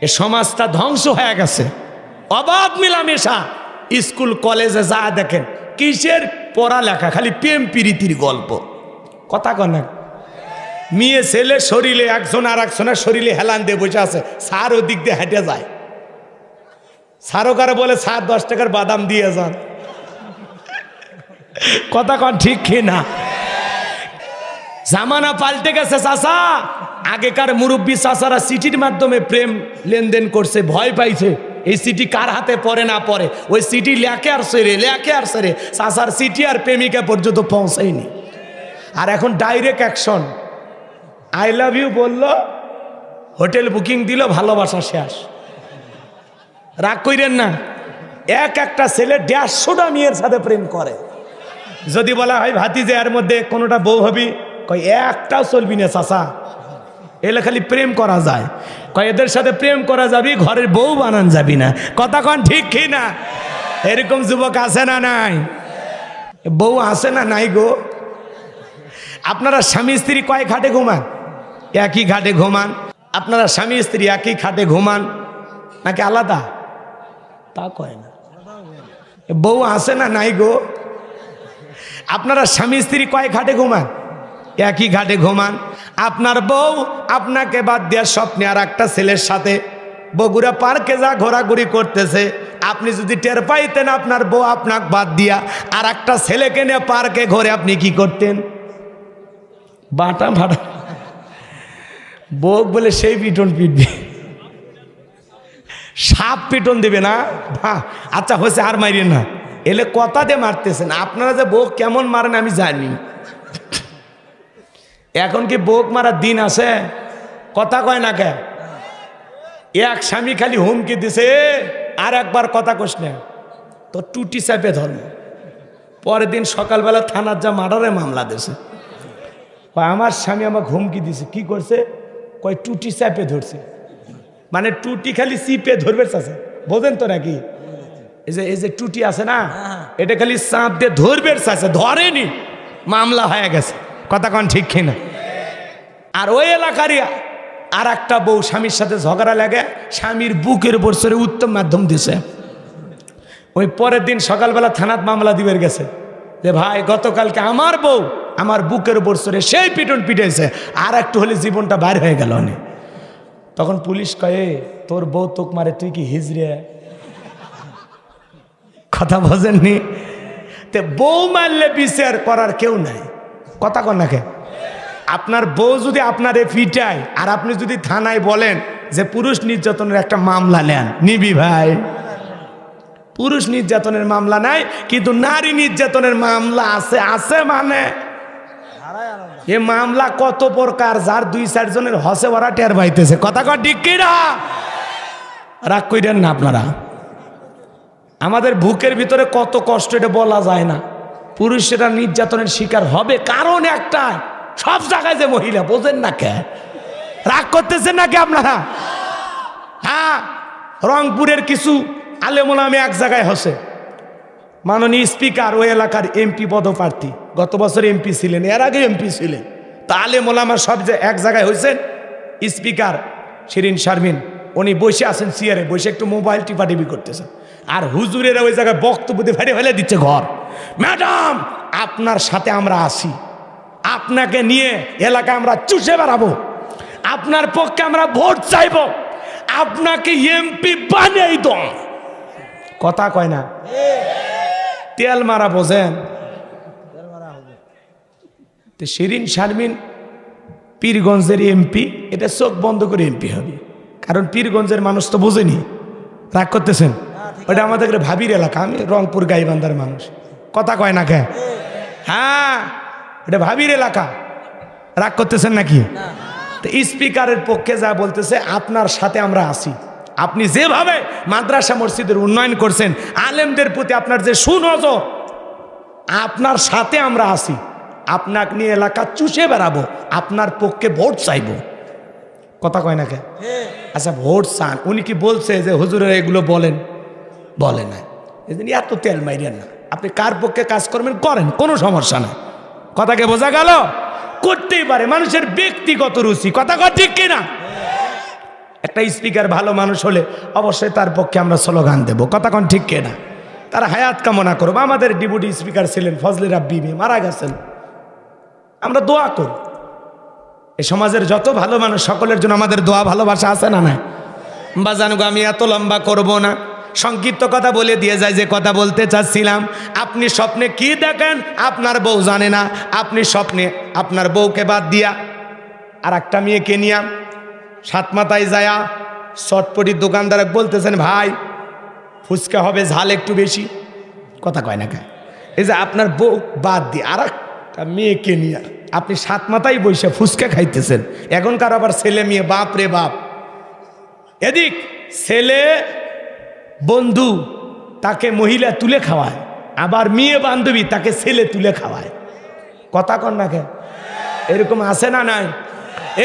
এ সমাজটা ধ্বংস হয়ে গেছে। অবাধ মিলামেশা। স্কুল কলেজে যা দেখেন কিসের পড়ালেখা, খালি প্রেম প্রীতির গল্প। কথা কন না। মেয়ে ছেলে শরীরে একজন আর একজনের শরীরে হেলান দিয়ে বসে আছে, স্যার ওদিক দিয়ে হেঁটে যায়। স্যারও কারে বলে স্যার 10 টাকার বাদাম দিয়ে যান। কথা কন ঠিক কি না? জামানা পাল্টে গেছে চাচা। আগেকার মুরব্বী চাচারা চিঠির মাধ্যমে প্রেম লেনদেন করছে, ভয় পাইছে এই চিঠি কার হাতে পড়ে না পড়ে। ওই চিঠি লেখে আর সেরে চাচার চিঠি আর প্রেমিকা পর্যন্ত পৌঁছায়নি। আর এখন direct action. I love you বলল, হোটেল বুকিং দিল, ভালোবাসা শেষ। রাগ কইরেন না। একটা ছেলে 150টা মেয়ের সাথে প্রেম করে। যদি বলা হয় ভাতিজে এর মধ্যে কোনোটা বউ হবি, কয় একটাও চলবি না চাচা, এলে খালি প্রেম করা যায়। কয় এদের সাথে প্রেম করা যাবি, ঘরের বউ বানান যাবি না। কথা কন ঠিক কি না? এরকম যুবক আছে না নাই? বউ আছে না নাই গো? আপনারা স্বামী স্ত্রী কয় খাটে ঘুমান? একই ঘাটে ঘুমান? আপনারা স্বামী স্ত্রী একই খাটে ঘুমান নাকি আলাদা? তা কয় না। বউ আছে না নাই গো? আপনারা স্বামী স্ত্রী কয় ঘাটে ঘুমান? একই ঘাটে ঘুমান। আপনার বউ আপনাকে বাদ দেওয়ার স্বপ্নে আর একটা ছেলের সাথে বগুড়া পার্কে যা ঘোরাঘুরি করতেছে, আপনি যদি টের পাইতেন আপনার বউ আপনাকে বাদ দিয়া আর একটা ছেলেকে নিয়ে পার্কে ঘুরে, আপনি কি করতেন? বাটা ভাটা। বউ বলে সেই পিটন পিটবে, সাপ পিটন দেবে না। আচ্ছা হয়েছে, আর মারিয়ে না। এলে কথা দিয়ে মারতেছেন। আপনারা যে বউ কেমন মারেন আমি জানি। এখন কি বউক মারার দিন আছে? কথা কয় না কে? এক স্বামী খালি হুমকি দিছে, আর একবার কথা কস না তো টুটি চাপে ধর্ম। পরের দিন সকালবেলা থানার যা মার্ডারে মামলা দিয়েছে। আমার স্বামী আমাকে হুমকি দিছে। কি করছে? কয় টুটি চাপে ধরছে। মানে টুটি খালি চিপে ধরবে চাচা, বোঝেন তো নাকি? এই যে টুটি আছে না, এটা খালি চাপ দিয়ে ধরবে চাচা, ধরেনি, মামলা হয়ে গেছে। কথা কন ঠিক কিনা? আর ওই এলাকারই আর একটা বউ স্বামীর সাথে ঝগড়া লাগে, স্বামীর বুকের উপর সরে উত্তম মাধ্যম দিছে। ওই পরের দিন সকালবেলা থানাত মামলা দিবের গেছে যে ভাই গতকালকে আমার বউ আমার বুকের উপর সরে সেই পিটন পিটাইছে, আর একটু হলে জীবনটা বাইর হয়ে গেল। তখন পুলিশ কয়ে তোর বউ তোক মারে, তুই কি হিজড়ে? কথা বোঝেননি? তে বউ মারলে বিচার করার কেউ নাই। কথা কন নাকি? আপনার বউ যদি আপনারে পিটায় আর আপনি যদি থানায় বলেন যে পুরুষ নির্যাতনের একটা মামলা নেন, নিবি ভাই? পুরুষ নির্যাতনের মামলা নাই, কিন্তু নারী নির্যাতনের মামলা আছে। আছে মানে এ মামলা কত প্রকার, যার 2-4 জনের হসে ওরা টের পাইতেছে। কথা কর ঠিক কি না? রাগ কইরেন না আপনারা। আমাদের বুকের ভিতরে কত কষ্ট, এটা বলা যায় না। পুরুষেরা নির্যাতনের শিকার হবে কারণ একটা, সব জায়গায় যে মহিলা, বোঝেন না কে? রাগ করতেছেন নাকি আপনারা? হ্যাঁ, রংপুরের কিছু আলেমোলামে এক জায়গায় হসে। মাননীয় স্পিকার ওই এলাকার এমপি পদপ্রার্থী, গত বছর এমপি ছিলেন, এর আগে এমপি ছিলেন। তা আলেমোলামা সব যে এক জায়গায় হয়েছেন। স্পিকার শিরিন শারমিন উনি বসে আছেন চেয়ারে, বসে একটু মোবাইল টিপাটিপি করতেছেন। আর হুজুরেরা ওই জায়গায় বক্তব্য দিয়ে ফেলে ফেলে দিচ্ছে ঘর। ম্যাডাম আপনার সাথে আমরা আসি, আপনাকে নিয়ে এলাকায় আমরা চুষে বেড়াবো, আপনার পক্ষে আমরা ভোট চাইব, আপনাকে এমপি বানিয়ে দাও। কথা কয় না? তেল মারা, বোঝেন? শিরিন শারমিন পীরগঞ্জের এমপি, এটা চোখ বন্ধ করে এমপি হবে, কারণ পীরগঞ্জের মানুষ তো বোঝেনি। রাগ করতেছেন? ওটা আমাদের ভাবির এলাকা, আমি রংপুর গাইবান্ধার মানুষ। কথা কয় না কে? হ্যাঁ, এটা ভাবির এলাকা। রাগ করতেছেন নাকি? তো স্পিকারের পক্ষে যা বলতেছে, আপনার সাথে আমরা আসি, আপনি যেভাবে মাদ্রাসা মসজিদের উন্নয়ন করছেন, আলেমদের প্রতি আপনার যে সুনজর, আপনার সাথে আমরা আসি, আপনাকে নিয়ে এলাকা চুষে বেড়াবো, আপনার পক্ষে ভোট চাইব। কথা কয় না কে? আচ্ছা ভোট চান, উনি কি বলছে যে হুজুরের এগুলো বলেন? বলে না। এই জন্য এত তেল মাইরেন না। আপনি কার পক্ষে কাজ করবেন করেন, কোনো সমস্যা নাই। কথাকে বোঝা গেল? করতেই পারে, মানুষের ব্যক্তিগত রুচি। কথা কয় ঠিক কিনা? একটা স্পিকার ভালো মানুষ হলে অবশ্যই তার পক্ষে আমরা স্লোগান দেব, কথা কোন ঠিক কিনা? তারা হায়াত কামনা করবো। আমাদের ডেপুটি স্পিকার ছিলেন ফজলে রাব্বি, মারা গেছেন, আমরা দোয়া করি। এ সমাজের যত ভালো মানুষ সকলের জন্য আমাদের দোয়া ভালোবাসা আছে না নাই? বা জানুক আমি এত লম্বা করব না, সংক্ষিপ্ত কথা বলে দিয়ে যায় যে কথা বলতে চাচ্ছিলাম। আপনি স্বপ্নে কি দেখেন আপনার বউ জানে না। আপনি স্বপ্নে আপনার বউকে বাদ দিয়া আর একটা মেয়েকে নিয়া সাত মাথায় যায়া চটপটির দোকানদার বলতেছেন, ভাই ফুচকা হবে ঝাল একটু বেশি, কথা কয় না কে? এই যে আপনার বউ বাদ দিয়ে আর একটা মেয়েকে নিয়ে আপনি সাত মাথায় বসে ফুচকা খাইতেছেন। এখনকার আবার ছেলে মেয়ে, বাপ রে বাপ, এদিক ছেলে বন্ধু তাকে মহিলা তুলে খাওয়ায়, আবার মেয়ে বান্ধবী তাকে ছেলে তুলে খাওয়ায়, কথা কন না কে? এরকম আছে না নাই?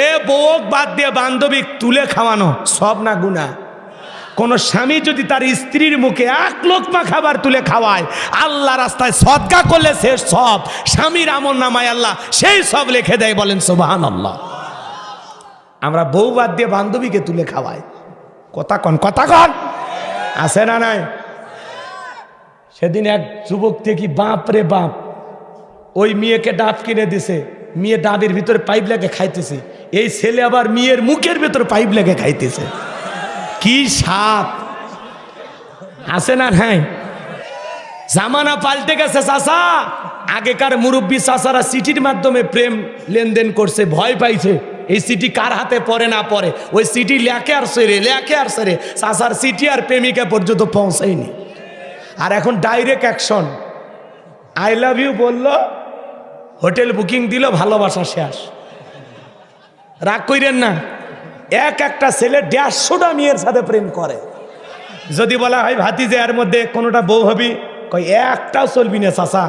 এ বউ বাদ দিয়ে বান্ধবী তুলে খাওয়ানো সব না গুনাহ? কোন স্বামী যদি তার স্ত্রীর মুখে এক লোকমা খাবার তুলে খাওয়ায়, আল্লাহ রাস্তায় সদকা করলে সে সব স্বামীর আমল নামায় আল্লাহ সেই সব লিখে দেয়, বলেন সুবহানাল্লাহ। আমরা বউ বাদ দিয়ে বান্ধবীকে তুলে খাওয়াই, কথা কন, কথা কন, আছে না নাই? সেদিন এক যুবক থেকে বাপ রে বাপ ওই মেয়েকে ডাব কিনে দিছে, মেয়ে ডাবের ভিতরে পাইপ লেগে খাইতেছে, এই ছেলে আবার মেয়ের মুখের ভিতরে পাইপ লেগে খাইতেছে। কি সাপ, আছে না নাই? জামানা পাল্টে গেছে চাচা। আগেকার মুরব্বী চাচারা চিঠির মাধ্যমে প্রেম লেনদেন করছে, ভয় পাইছে এই চিঠি কার হাতে পড়ে না পড়ে। ওই চিঠি লেখে আর সেরে চাচার চিঠি আর প্রেমিকা পর্যন্ত পৌঁছায়নি। আর এখন direct action, I love you বলল, হোটেল বুকিং দিল, ভালোবাসা শেষ। রাগ কইরেন না, একটা ছেলে 150টা মেয়ের সাথে প্রেম করে। যদি বলা হয় ভাতিজে এর মধ্যে কোনোটা বউ হবি, কয় একটাও চলবি না চাচা,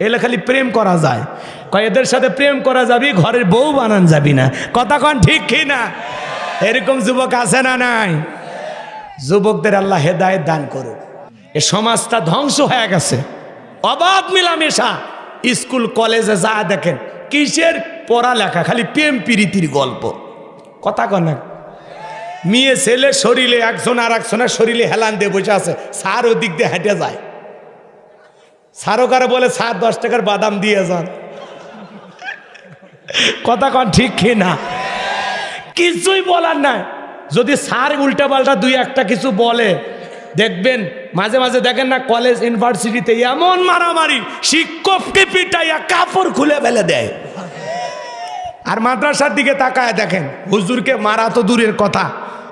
এলে খালি প্রেম করা যায়। কয় এদের সাথে প্রেম করা যাবি, ঘরের বউ বানান যাবি না, কথা কন ঠিক কি না? এরকম যুবক আছে না নাই? যুবকদের আল্লাহ হেদায়েত দান করুক। এ সমাজটা ধ্বংস হয়ে গেছে, অবাধ মিলামেশা। স্কুল কলেজে যা দেখেন কিসের পড়ালেখা, খালি প্রেম প্রীতির গল্প, কথা কন না? মেয়ে ছেলে শরীরে একজন আর একজনের শরীরে হেলান দিয়ে বসে আছে, স্যার ওদিক দিয়ে হেঁটে যায়, স্যারও কারে বলে স্যার 10 টাকার বাদাম দিয়ে যান, কথা কন ঠিক কি না? কিছুই বলার নাই। যদি স্যার উল্টা পাল্টা দুই একটা কিছু বলে, দেখবেন মাঝে মাঝে দেখেন না কলেজ ইউনিভার্সিটিতে এমন মারামারি, শিক্ষককে পিটাইয়া কাপড় খুলে ফেলে দেয়। আর মাদ্রাসার দিকে তাকায় দেখেন, হুজুরকে মারা তো দূরের কথা,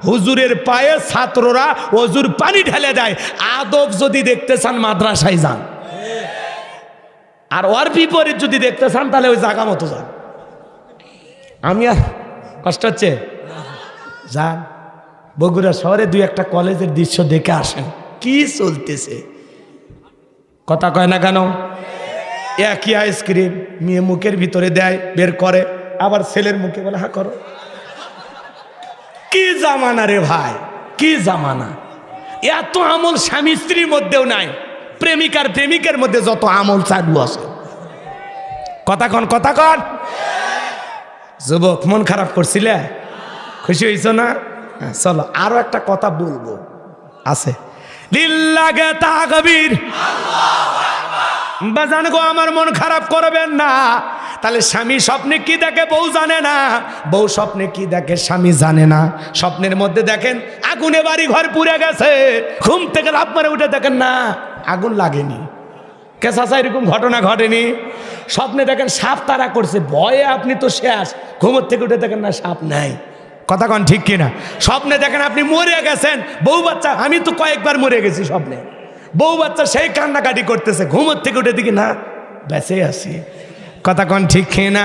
হুজুরের পায়ে ছাত্ররা ওজুর পানি ঢেলে দেয়। আদব যদি দেখতে চান মাদ্রাসায় যান, আর ওর বিপরীত যদি দেখতে চান তাহলে ওই জায়গা মতো যান। আমি আর কষ্ট হচ্ছে, যান বগুড়া শহরে দুই একটা কলেজের দৃশ্য দেখে আসেন, কি চলতেছে, কথা কয় না কেন? একই আইসক্রিম মেয়ে মুখের ভিতরে দেয়, বের করে, আবার ছেলের মুখে বলে হা করো। কি জামানা রে ভাই, কি জামানা! এত আমল স্বামী স্ত্রীর মধ্যেও নাই, প্রেমিকার প্রেমিকের মধ্যে যত আমল চালু আছে, কথা কন, কথা কন। যুবক মন খারাপ করছিলে, খুশি হয়েছ না? চলো আরো একটা কথা বলবো আছে, লিল্লাহে তাকবীর, বাজান গো আমার মন খারাপ করবেন না। তাহলে স্বামী স্বপ্নে কি দেখে বউ জানে না, বউ স্বপ্নে কি দেখে স্বামী জানে না। স্বপ্নের মধ্যে দেখেন আগুনে বাড়ি ঘর পুড়ে গেছে, ঘুম থেকে লাফ মারে উঠে দেখেন না আগুন লাগেনি। কে চাচা এরকম ঘটনা ঘটেনি? স্বপ্নে দেখেন সাপ তাড়া করছে, ভয়ে আপনি তো শেষ, ঘুমোর থেকে উঠে দেখেন না সাপ নাই, কথা কন ঠিক কিনা? স্বপ্নে দেখেন আপনি মরে গেছেন, বউ বাচ্চা, আমি তো কয়েকবার মরে গেছি স্বপ্নে, বউ বাচ্চা সেই কান্নাকাটি করতেছে, ঘুমোর থেকে উঠে দেখি না বেঁচে আছি, কথা কন ঠিক কিনা?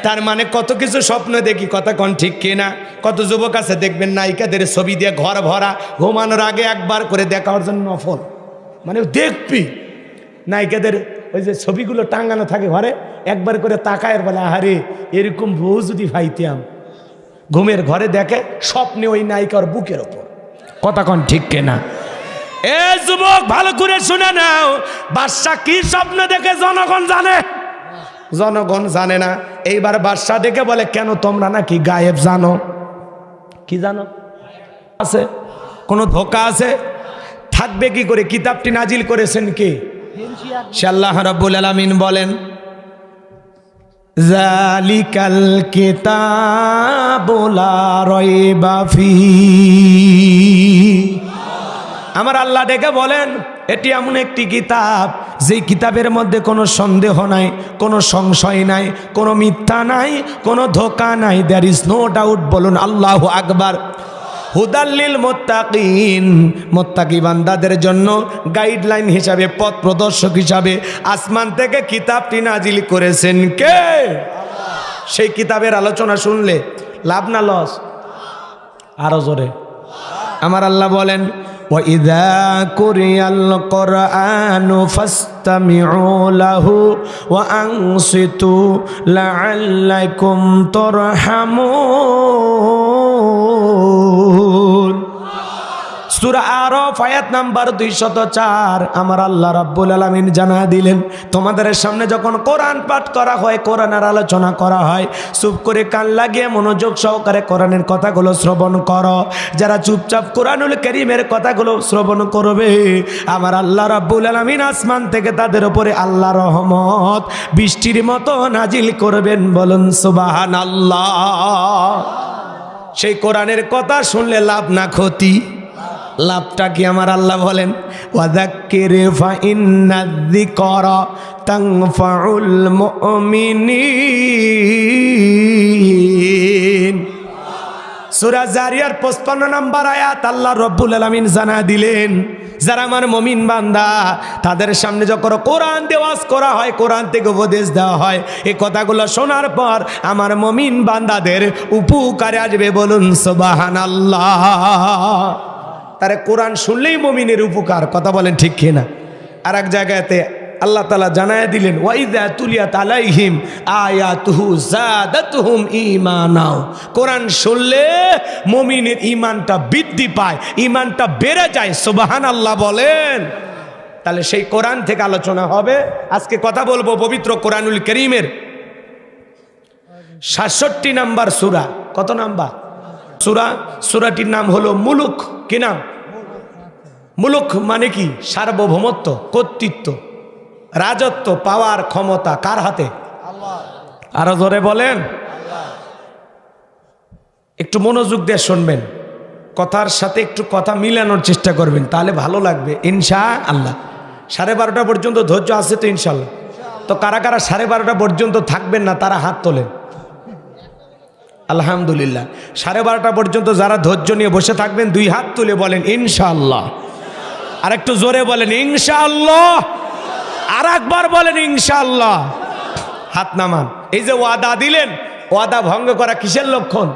তার মানে কত কিছু স্বপ্ন দেখি, কথা কন ঠিক কিনা? কত যুবক আছে দেখবেন নায়িকাদের ছবি দিয়ে ঘর ভরা, ঘুমানোর আগে একবার করে দেখার জন্য নফল, মানে দেখবি নায়িকাদের ওই যে ছবিগুলো টাঙ্গানো থাকে ঘরে, একবার করে তাকায় বলে আহারে এরকম বউ যদি পাইতাম। ঘুমের ঘরে দেখে স্বপ্নে ওই নায়িকার বুকের ওপর, কথা কন ঠিক কিনা? এ যুবক ভালো করে শুনে নাও, বাদশা কি স্বপ্ন দেখে জনগণ জানে? জনগণ জানে না। এইবার বাদশা দেখে বলে কেন তোমরা নাকি গায়েব জানো? কি জানো আছে? কোনো ধোকা আছে? থাকবে কি করে? কিতাবটি নাজিল করেছেন কে? সে আল্লাহ রাব্বুল আলামিন বলেন, জালিকাল কিতাবু লা রাইবা ফীহি। আমার আল্লাহ ডেকে বলেন, এটি এমন একটি কিতাব যেই কিতাবের মধ্যে কোনো সন্দেহ নাই, কোনো সংশয় নাই, কোনো মিথ্যা নাই, কোনো ধোঁকা নাই। There is no doubt. বলুন আল্লাহু আকবার। হুদাল্লিল মুত্তাকিন, মুত্তাকি বান্দাদের জন্য গাইডলাইন হিসাবে, পথ প্রদর্শক হিসাবে আসমান থেকে কিতাবটি নাজিল করেছেন কে? সেই কিতাবের আলোচনা শুনলে লাভ না লস? আরো জোরে আমার আল্লাহ বলেন, وَإِذَا قُرِئَ الْقُرْآنُ فَاسْتَمِعُوا لَهُ وَأَنصِتُوا لَعَلَّكُمْ تُرْحَمُونَ। সূরা আরাফ আয়াত নাম্বার 204। আমার আল্লাহ রাব্বুল আলামিন জানা দিলেন, তোমাদের সামনে যখন কোরআন পাঠ করা হয়, কোরআনের আলোচনা করা হয়, চুপ করে কান লাগিয়ে মনোযোগ সহকারে কোরআনের কথাগুলো শ্রবণ করো। যারা চুপচাপ কোরআনুল কারীমের কথাগুলো শ্রবণ করবে, আমার আল্লাহ রাব্বুল আলামিন আসমান থেকে তাদের উপরে আল্লাহর রহমত বৃষ্টির মতো নাজিল করবেন। বলুন সুবহানাল্লাহ। সেই কোরআনের কথা শুনলে লাভ না ক্ষতি? লাভটা কি? আমার আল্লাহ বলেন, ওয়াযাক্কির ফাইন্নায-যিকরা তানফাউল মুমিনিন। সূরা জারিয়ার 55 নম্বর আয়াত আল্লাহ রাব্বুল আলামিন জানা দিলেন, যারা আমার মুমিন বান্দা, তাদের সামনে যখন কোরআন দেওয়াজ করা হয়, কোরআন থেকে উপদেশ দেওয়া হয়, এই কথাগুলো শোনার পর আমার মুমিন বান্দাদের উপকারে আসবে। বলুন সুবহানাল্লাহ। তারে কোরআন শুনলেই মুমিনের উপকার। কথা বলেন ঠিক কিনা? আর এক জায়গাতে আল্লাহ তাআলা জানায় দিলেন, ওয়াইযা তুলিয়াত আলাইহিম আয়াতুহু যাদাতুহুম ঈমানা। কোরআন শুনলে মুমিনের ঈমানটা বৃদ্ধি পায়, ঈমানটা বেড়ে যায়। সুবহানাল্লাহ বলেন। তাহলে সেই কোরআন থেকে আলোচনা হবে। আজকে কথা বলবো পবিত্র কোরআনুল কারীমের 67 নাম্বার সূরা। কত নাম্বার সূরা? সূরাটির নাম হলো মুলুক। কি নাম? মুলুক মানে কি? সার্বভৌমত্ব, কর্তৃত্ব, রাজত্ব, পাওয়ার, ক্ষমতা কার হাতে? আল্লাহ। আরো জোরে বলেন। একটু মনোযোগ দিয়ে শুনবেন, কথার সাথে একটু কথা মিলানোর চেষ্টা করবেন, তাহলে ভালো লাগবে ইনশাআল্লাহ। 12:30 পর্যন্ত ধৈর্য আছে তো ইনশাআল্লাহ? তো কারা কারা 12:30 পর্যন্ত থাকবেন না তারা হাত তোলেন। আলহামদুলিল্লাহ। 12:30 পর্যন্ত যারা ধৈর্য নিয়ে বসে থাকবেন 2 হাত তুলে বলেন ইনশাআল্লাহ। আর একটু জোরে বলেন ইনশাআল্লাহ। আর একবার বলেন ইনশাআল্লাহ। হাত নামান। এই যে ওয়াদা দিলেন, ওয়াদা ভঙ্গ করা কিসের লক্ষণ?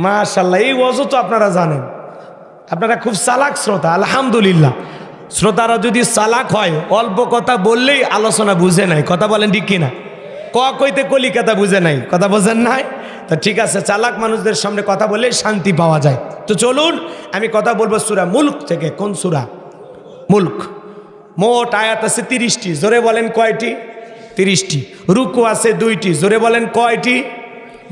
মাশাআল্লাহ। এই ওয়াজও তো আপনারা জানেন, আপনারা খুব চালাক শ্রোতা। আলহামদুলিল্লাহ। শ্রোতারা যদি চালাক হয়, অল্প কথা বললেই আলোচনা বুঝে নাই। কথা বলেন ঠিক কিনা? কইতে কলিকাতা বুঝে নাই। কথা বোঝেন নাই? তা ঠিক আছে, চালাক মানুষদের সামনে কথা বললে শান্তি পাওয়া যায়। তো চলুন আমি কথা বলবো সূরা মুলক থেকে। কোন সূরা? মুলক। মোট আয়াত আছে 30টি। জোরে বলেন কয়টি? 30টি। রুকু আছে 2টি। জোরে বলেন কয়টি?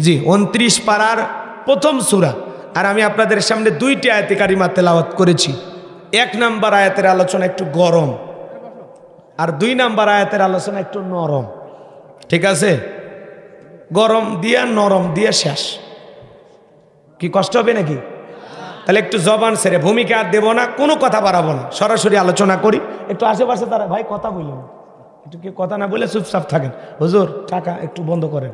জি, 29 পারার প্রথম সূরা। আর আমি আপনাদের সামনে 2টি আয়াতে কারিমা তেলাওয়াত করেছি। 1 নাম্বার আয়াতের আলোচনা একটু গরম, আর 2 নাম্বার আয়াতের আলোচনা একটু নরম। ঠিক আছে? গরম দিয়া নরম দিয়ে শেষ। কি কষ্ট হবে নাকি? তাহলে একটু জবান ছেড়ে, ভূমিকা আর দেবো না, কোনো কথা বাড়াবো না, সরাসরি আলোচনা করি। একটু আশেপাশে তারা ভাই কথা বললেন, একটু কি কথা না বলে চুপচাপ থাকেন। হুজুর টাকা একটু বন্ধ করেন,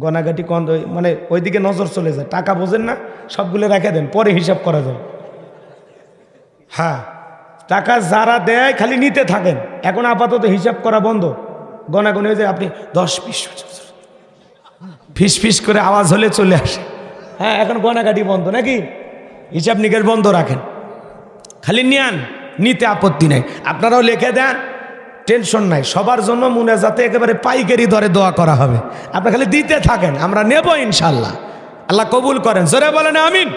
গনাগাটি কন, মানে ওইদিকে নজর চলে যায়। টাকা বোঝেন না, সবগুলো রেখে দেন, পরে হিসাব করা যাবে। হ্যাঁ, টাকা যারা দেয় খালি নিতে থাকেন। এখন আপাতত হিসাব করা বন্ধ, গনাগনি হয়ে যায়। আপনি 10 ফিস ফিস করে আওয়াজ হলে চলে আসে। হ্যাঁ, এখন গনাগাটি বন্ধ নাকি? হিসাব নিকেশ বন্ধ রাখেন, খালি নিয়ান, নিতে আপত্তি নাই। আপনারাও লিখে দেন, টেনশন নাই। সবার জন্য মুনাজাতে একেবারে পাইকারি দরে দোয়া করা হবে। আপনারা খালি দিতে থাকেন, আমরা নেব ইনশাল্লাহ। আল্লাহ কবুল করেন। জোরে বলেন আমিন।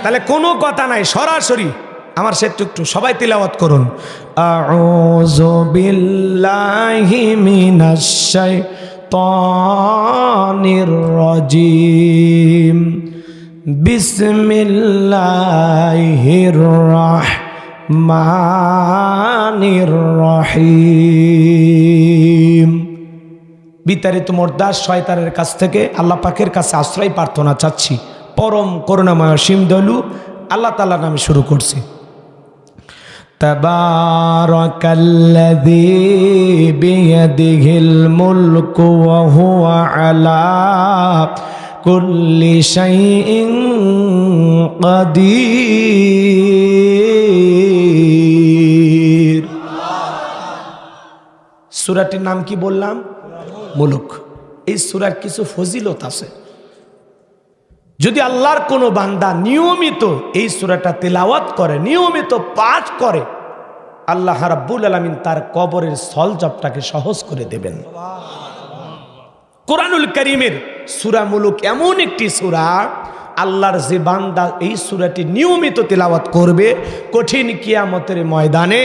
তাহলে কোনো কথা নাই, সরাসরি আমার সে একটু সবাই তিলাওয়াত করুন। আউযু বিল্লাহি মিনাশ শাইতানির রাজিম। বিসমিল্লাহির রহমানির রহিম। বিতাড়িত মোরদাস শয়তানের কাছ থেকে আল্লাহ পাকের কাছে আশ্রয় প্রার্থনা চাচ্ছি। পরম করুণাময় অসীম দয়ালু আল্লাহ তাআলার নামে শুরু করছি। তাবারাকাল্লাযী বিয়াদিহিল মুলকু ওয়া হুয়া আলা কুল্লি শাইইন কাদির। সূরাটির নাম কি বললাম? মুলক। এই সূরার কিছু ফজিলত আছে। যদি আল্লাহর কোনো বান্দা নিয়মিত এই সূরাটা তেলাওয়াত করে, নিয়মিত পাঠ করে, আল্লাহ রাব্বুল আলামিন তার কবরের স্থলজপটাকে সহজ করে দেবেন। কোরআনুল কারীমের সূরা মুলক এমন একটি সূরা, আল্লাহর যে বান্দা এই সূরাটি নিয়মিত তেলাওয়াত করবে, কঠিন কিয়ামতের ময়দানে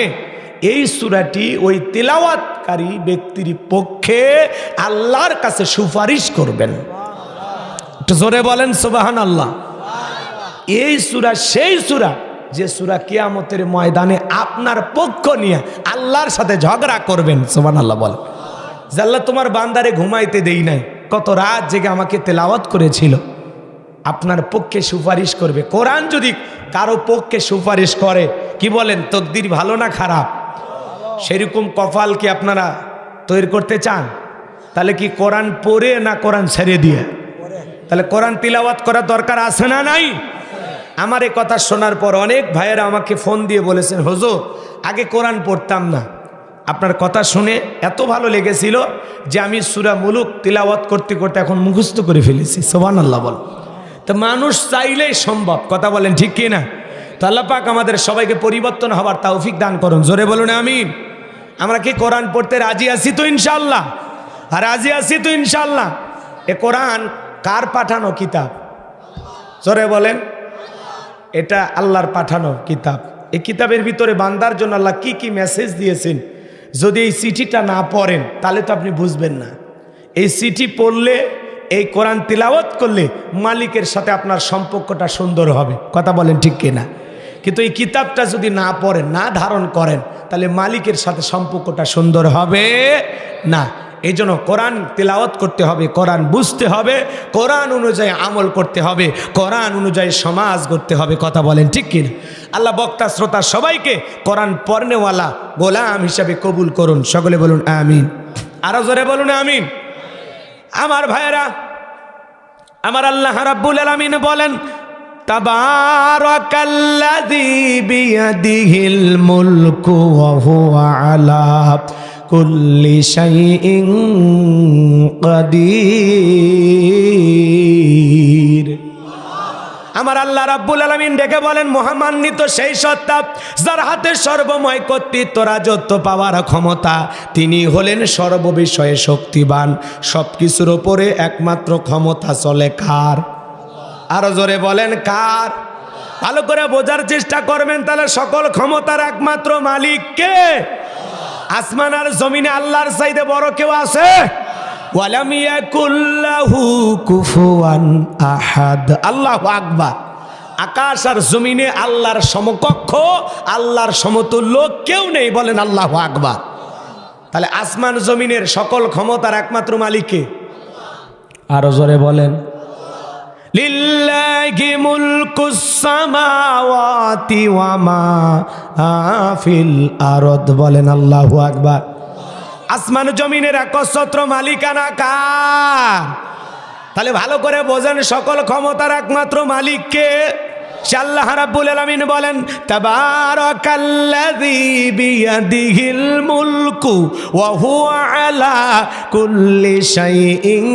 এই সূরাটি ওই তেলাওয়াতকারী ব্যক্তির পক্ষে আল্লাহর কাছে সুপারিশ করবেন। একটু জোরে বলেন সুবহানাল্লাহ। এই সূরা সেই সূরা যে সূরা কিয়ামতের ময়দানে আপনার পক্ষ নিয়ে আল্লাহর সাথে ঝগড়া করবেন। সুবহানাল্লাহ বলেন। যে আল্লাহ তোমার বান্দারে ঘুমাইতে দেই নাই, কত রাত জেগে আমাকে তেলাওয়াত করেছিল, আপনার পক্ষে সুপারিশ করবে। কোরআন যদি কারো পক্ষে সুপারিশ করে, কি বলেন তকদির ভালো না খারাপ? সেরকম কপাল কি আপনারা তৈরি করতে চান? তাহলে কি কোরআন পড়ে না কোরআন ছেড়ে দিয়ে? তাহলে কোরআন তিলাওয়াত করার দরকার আছে না নাই? আমার এই কথা শোনার পর অনেক ভাইয়েরা আমাকে ফোন দিয়ে বলেছেন, হুজুর আগে কোরআন পড়তাম না, আপনার কথা শুনে এত ভালো লেগেছিল যে আমি সূরা মুলক তিলাওয়াত করতে করতে এখন মুখস্থ করে ফেলেছি। সুবহানাল্লাহ বল। তো মানুষ চাইলেই সম্ভব, কথা বলেন ঠিক কি না? তো আল্লাহ পাক আমাদের সবাইকে পরিবর্তন হবার তৌফিক দান করুন। জোরে বলুন আমিন। আমরা কি কোরআন পড়তে রাজি আছি তো ইনশাআল্লাহ? আর রাজি আছি তো ইনশাআল্লাহ? এ কোরআন কার পাঠানো কিতাব? জোরে বলেন। এটা আল্লাহর পাঠানো কিতাব। এই কিতাবের ভিতরে বান্দার জন্য আল্লাহ কি কি মেসেজ দিয়েছেন, যদি এই চিঠিটা না পড়েন তাহলে তো আপনি বুঝবেন না। এই চিঠি পড়লে, এই কোরআন তিলাওয়াত করলে মালিকের সাথে আপনার সম্পর্কটা সুন্দর হবে। কথা বলেন ঠিক কিনা? কিন্তু এই কিতাবটা যদি না পড়েন, না ধারণ করেন, তাহলে মালিকের সাথে সম্পর্কটা সুন্দর হবে না। এই জন্য কোরআন তিলাওয়াত করতে হবে, কোরআন বুঝতে হবে, কোরআন অনুযায়ী আমল করতে হবে, কোরআন অনুযায়ী সমাজ করতে হবে। কথা বলেন ঠিক কিনা? আল্লাহ বক্তা শ্রোতা সবাইকে কোরআন পড়নেওয়ালা গোলাম হিসাবে কবুল করুন। সকলে বলুন আমিন। আরো জোরে বলুন আমিন। আমার ভাইয়েরা, আমার আল্লাহ রাব্বুল আলামিন বলেন, তাবারাকাল্লাযী বিয়াদিহিল মুলকু ওয়া হুয়া আলা কুল্লি শাইইন কাদির। আমার আল্লাহ রাব্বুল আলামিন ডেকে বলেন, মহামান্বিত সেই সত্তা যার হাতে সর্বময় কর্তৃত্ব, রাজত্ব পাওয়ার ক্ষমতা। তিনি হলেন সর্ববিষয়ে শক্তিবান। সব কিছুর উপরে একমাত্র ক্ষমতা চলে কার? আরো জোরে বলেন কার? ভালো করে বোঝার চেষ্টা করবেন, তাহলে সকল ক্ষমতার একমাত্র মালিক কে? আসমান আর জমিনে আল্লাহর চাইতে বড় কেউ আছে? ওয়ালাম ইয়াকুল লাহু কুফুয়ান আহাদ। আল্লাহু আকবার। আকাশ আর জমিনে আল্লাহর সমকক্ষ, আল্লাহর সমতুল্য কেউ নেই। বলেন আল্লাহু আকবার। তাহলে আসমান জমিনের সকল ক্ষমতার একমাত্র মালিক কে? আরো জোরে বলেন। লিল্লাহি মুলকুস সামাওয়াতি ওয়া মা ফিল আরদ। বলেন আল্লাহু আকবার। আসমান জমিনের একচ্ছত্র মালিকানা কার? তাহলে ভালো করে বোঝেন, সকল ক্ষমতার একমাত্র মালিক কে? আল্লাহ রাব্বুল আলামিন বলেন, তাবারাকাল্লাযী বিয়াদিহিল মুলকু ওয়া হুয়া আলা কুল্লি শাইইন